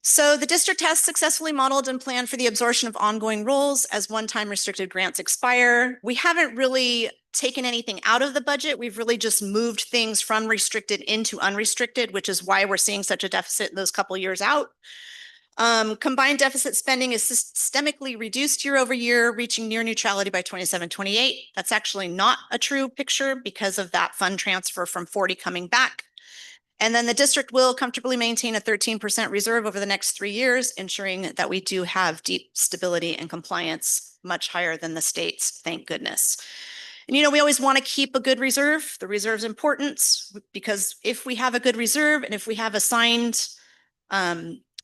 So the district has successfully modeled and planned for the absorption of ongoing roles as one-time restricted grants expire. We haven't really taken anything out of the budget. We've really just moved things from restricted into unrestricted, which is why we're seeing such a deficit those couple years out. Combined deficit spending is systemically reduced year over year, reaching near neutrality by 27-28. That's actually not a true picture because of that fund transfer from 40 coming back. And then the district will comfortably maintain a 13% reserve over the next 3 years, ensuring that we do have deep stability and compliance, much higher than the states, thank goodness. And, we always want to keep a good reserve. The reserve is important because if we have a good reserve and if we have assigned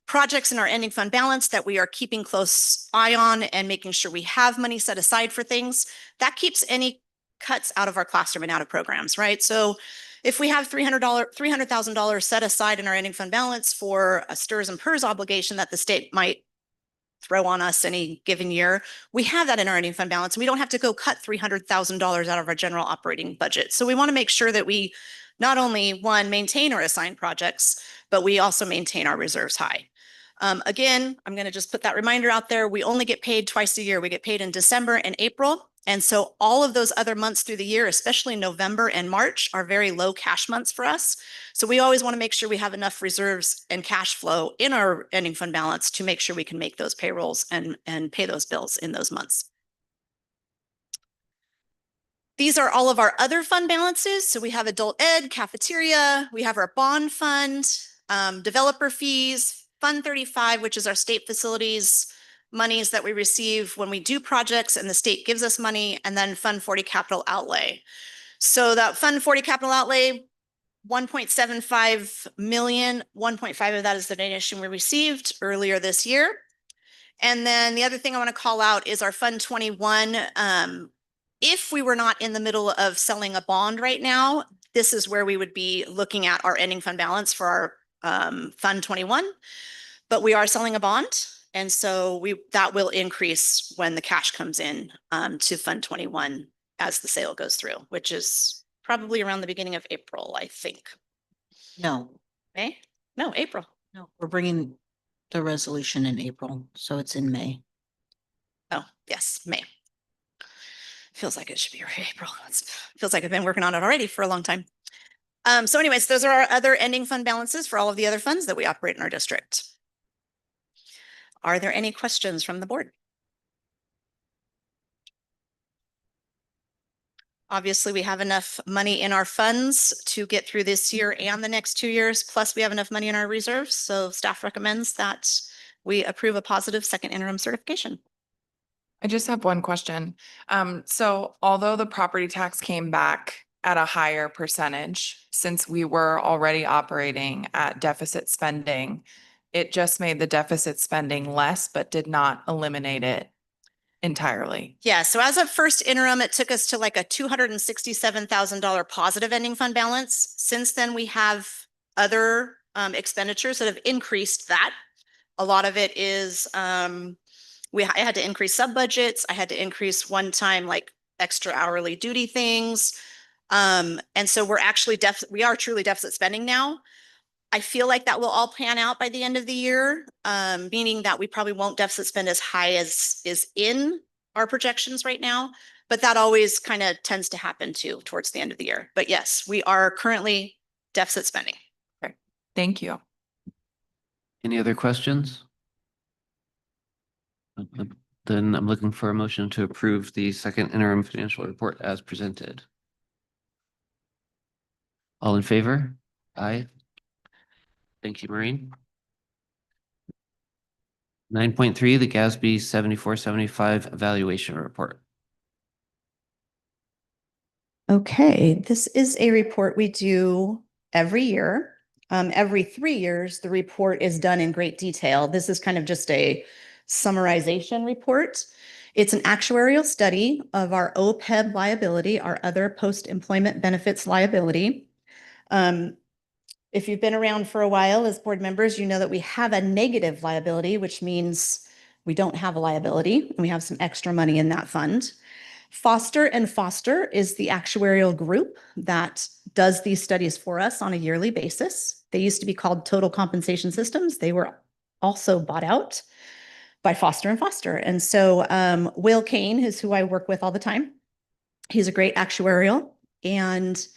projects in our ending fund balance that we are keeping close eye on and making sure we have money set aside for things, that keeps any cuts out of our classroom and out of programs, right? So if we have $300,000 set aside in our ending fund balance for a STRS and PERS obligation that the state might throw on us any given year, we have that in our ending fund balance. And we don't have to go cut $300,000 out of our general operating budget. So we want to make sure that we not only, one, maintain our assigned projects, but we also maintain our reserves high. Again, I'm going to just put that reminder out there. We only get paid twice a year. We get paid in December and April. And so all of those other months through the year, especially November and March, are very low cash months for us. So we always want to make sure we have enough reserves and cash flow in our ending fund balance to make sure we can make those payrolls and pay those bills in those months. These are all of our other fund balances. So we have adult ed, cafeteria, we have our bond fund, developer fees, Fund 35, which is our state facilities monies that we receive when we do projects and the state gives us money, and then Fund 40 capital outlay. So that Fund 40 capital outlay, 1.75 million, 1.5 of that is the donation we received earlier this year. And then the other thing I want to call out is our Fund 21. If we were not in the middle of selling a bond right now, this is where we would be looking at our ending fund balance for our Fund 21. But we are selling a bond, and so that will increase when the cash comes in to Fund 21 as the sale goes through, which is probably around the beginning of April, I think. No, May? No, April. no, we're bringing the resolution in April, so it's in May. Oh, yes, May. Feels like it should be April. Feels like I've been working on it already for a long time. So anyways, those are our other ending fund balances for all of the other funds that we operate in our district. Are there any questions from the board? Obviously, we have enough money in our funds to get through this year and the next 2 years, plus we have enough money in our reserves. So staff recommends that we approve a positive second interim certification. I just have one question. So although the property tax came back at a higher percentage, since we were already operating at deficit spending, it just made the deficit spending less, but did not eliminate it entirely. Yeah, so as of first interim, it took us to like a $267,000 positive ending fund balance. Since then, we have other expenditures that have increased that. A lot of it is I had to increase sub budgets. I had to increase one-time like extra hourly duty things. And so we're actually we are truly deficit spending now. I feel like that will all pan out by the end of the year, meaning that we probably won't deficit spend as high as is in our projections right now, but that always kind of tends to happen too towards the end of the year. But yes, we are currently deficit spending. Okay. Thank you. Any other questions? Then I'm looking for a motion to approve the second interim financial report as presented. All in favor? Aye. Thank you, Maureen. 9.3, the GASB 7475 evaluation report. Okay, this is a report we do every year. Every 3 years, the report is done in great detail. This is kind of just a summarization report. It's an actuarial study of our OPEB liability, our other post-employment benefits liability. If you've been around for a while as board members, you know that we have a negative liability, which means we don't have a liability and we have some extra money in that fund. Foster and Foster is the actuarial group that does these studies for us on a yearly basis. They used to be called Total Compensation Systems. They were also bought out by Foster and Foster. And so Will Kane is who I work with all the time. He's a great actuarial. And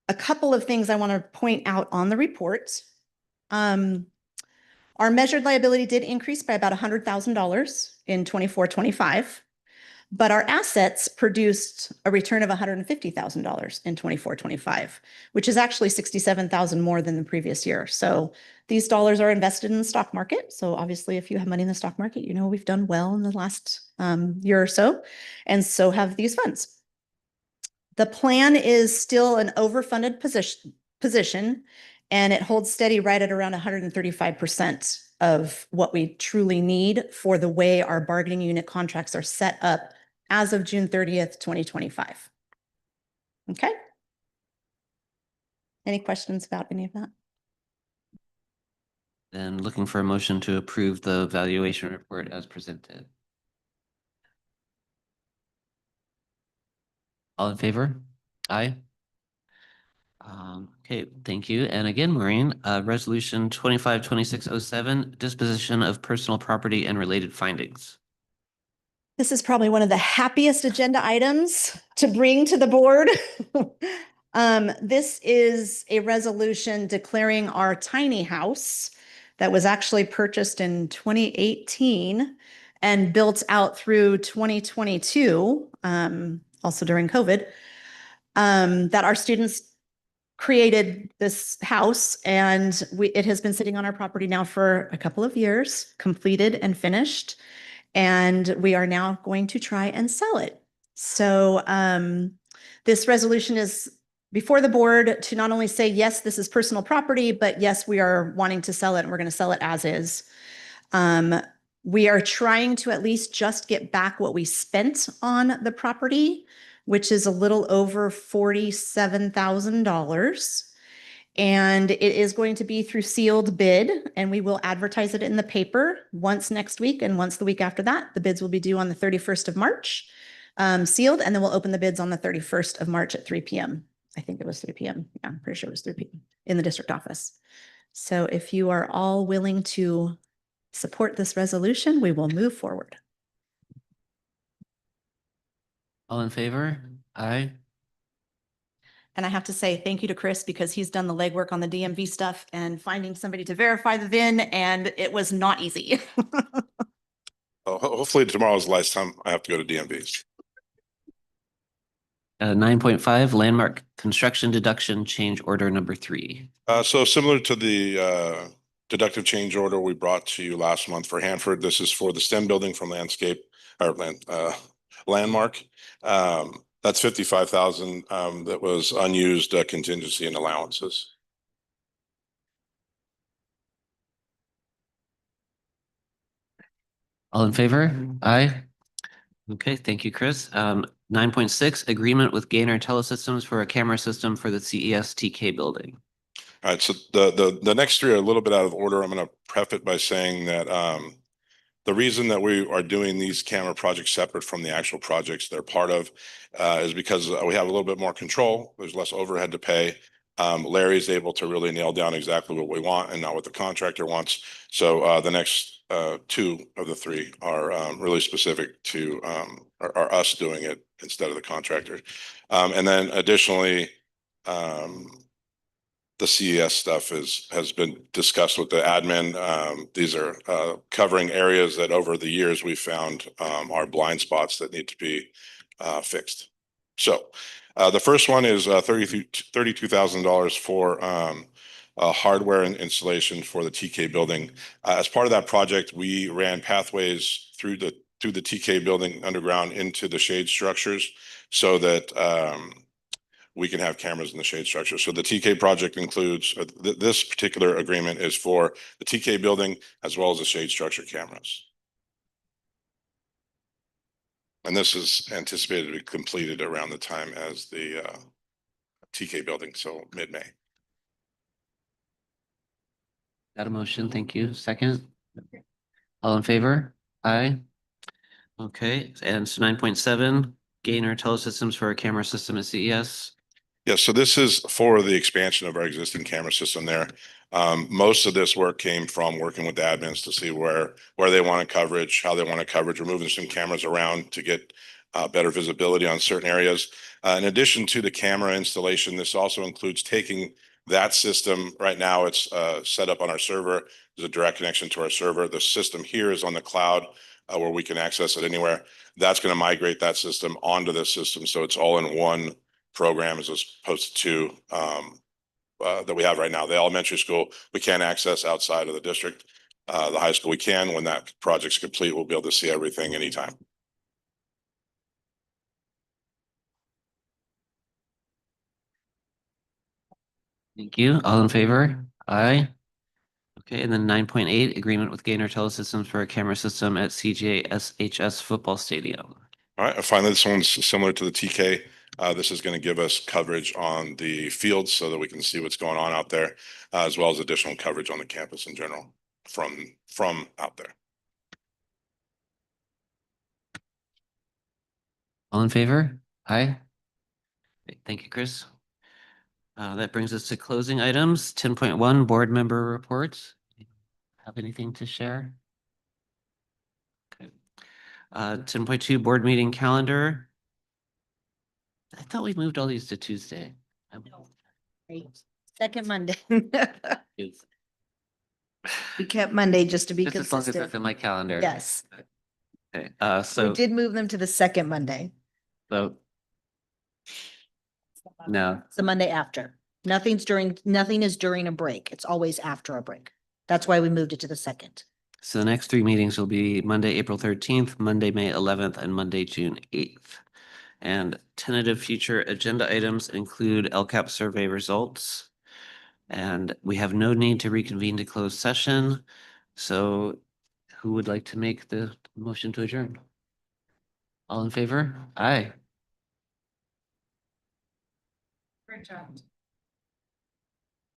a couple of things I want to point out on the report. Our measured liability did increase by about $100,000 in 24-25, but our assets produced a return of $150,000 in 24-25, which is actually $67,000 more than the previous year. So these dollars are invested in the stock market. So obviously, if you have money in the stock market, you know we've done well in the last year or so, and so have these funds. The plan is still an overfunded position, and it holds steady right at around 135% of what we truly need for the way our bargaining unit contracts are set up as of June 30th, 2025. Okay. Any questions about any of that? Then looking for a motion to approve the valuation report as presented. All in favor? Aye. Okay, thank you. And again, Maureen, resolution 25-2607, disposition of personal property and related findings. This is probably one of the happiest agenda items to bring to the board. This is a resolution declaring our tiny house that was actually purchased in 2018 and built out through 2022, also during COVID, that our students created this house, and it has been sitting on our property now for a couple of years, completed and finished. And we are now going to try and sell it. So this resolution is before the board to not only say, yes, this is personal property, but yes, we are wanting to sell it and we're going to sell it as is. We are trying to at least just get back what we spent on the property, which is a little over $47,000. And it is going to be through sealed bid, and we will advertise it in the paper once next week and once the week after that. The bids will be due on the 31st of March, sealed, and then we'll open the bids on the 31st of March at 3 p.m. I think it was 3 p.m. Yeah, I'm pretty sure it was 3 p.m. in the district office. So if you are all willing to support this resolution, we will move forward. All in favor? Aye. And I have to say thank you to Chris because he's done the legwork on the DMV stuff and finding somebody to verify the VIN, and it was not easy. Hopefully tomorrow's the last time I have to go to DMVs. 9.5, landmark construction deduction change order number 3. So similar to the deductive change order we brought to you last month for Hanford, this is for the STEM building from Landmark. That's 55,000 that was unused contingency and allowances. All in favor? Aye. Okay, thank you, Chris. 9.6, agreement with Gainer Telesystems for a camera system for the CES TK building. All right, so the next three are a little bit out of order. I'm going to preface it by saying that the reason that we are doing these camera projects separate from the actual projects they're part of is because we have a little bit more control. There's less overhead to pay. Larry is able to really nail down exactly what we want and not what the contractor wants. So the next two of the three are really specific to are us doing it instead of the contractor. And then additionally, the CES stuff has been discussed with the admin. These are covering areas that over the years we found are blind spots that need to be fixed. So the first one is $32,000 for hardware and installation for the TK building. As part of that project, we ran pathways through the TK building underground into the shade structures so that we can have cameras in the shade structure. So the TK project includes, this particular agreement is for the TK building as well as the shade structure cameras. And this is anticipated to be completed around the time as the TK building, so mid-May. Got a motion, thank you. Second? All in favor? Aye. Okay, and so 9.7, Gainer Telesystems for a camera system at CES. Yeah, so this is for the expansion of our existing camera system there. Most of this work came from working with the admins to see where they wanted coverage, how they wanted coverage. We're moving some cameras around to get better visibility on certain areas. In addition to the camera installation, this also includes taking that system. Right now, it's set up on our server. There's a direct connection to our server. The system here is on the cloud where we can access it anywhere. That's going to migrate that system onto this system, so it's all in one program as opposed to that we have right now. The elementary school we can't access outside of the district. The high school we can. When that project's complete, we'll be able to see everything anytime. Thank you. All in favor? Aye. Okay, and then 9.8, agreement with Gainer Telesystems for a camera system at CJSHS football stadium. All right, finally, this one's similar to the TK. This is going to give us coverage on the fields so that we can see what's going on out there, as well as additional coverage on the campus in general from out there. All in favor? Aye. Okay, thank you, Chris. That brings us to closing items. 10.1, board member reports. Have anything to share? Okay. 10.2, board meeting calendar. I thought we moved all these to Tuesday. Second Monday. It's- We kept Monday just to be Just as long as it's consistent. in my calendar. Yes, Okay, we so, did move them to the second Monday. so. No, It's the Monday after. Nothing is during a break. It's always after a break. That's why we moved it to the second. so the next 3 meetings will be Monday, April 13th, Monday, May 11th, and Monday, June 8th. And tentative future agenda items include LCAP survey results. And we have no need to reconvene to close session. So who would like to make the motion to adjourn? All in favor? Aye. Great job.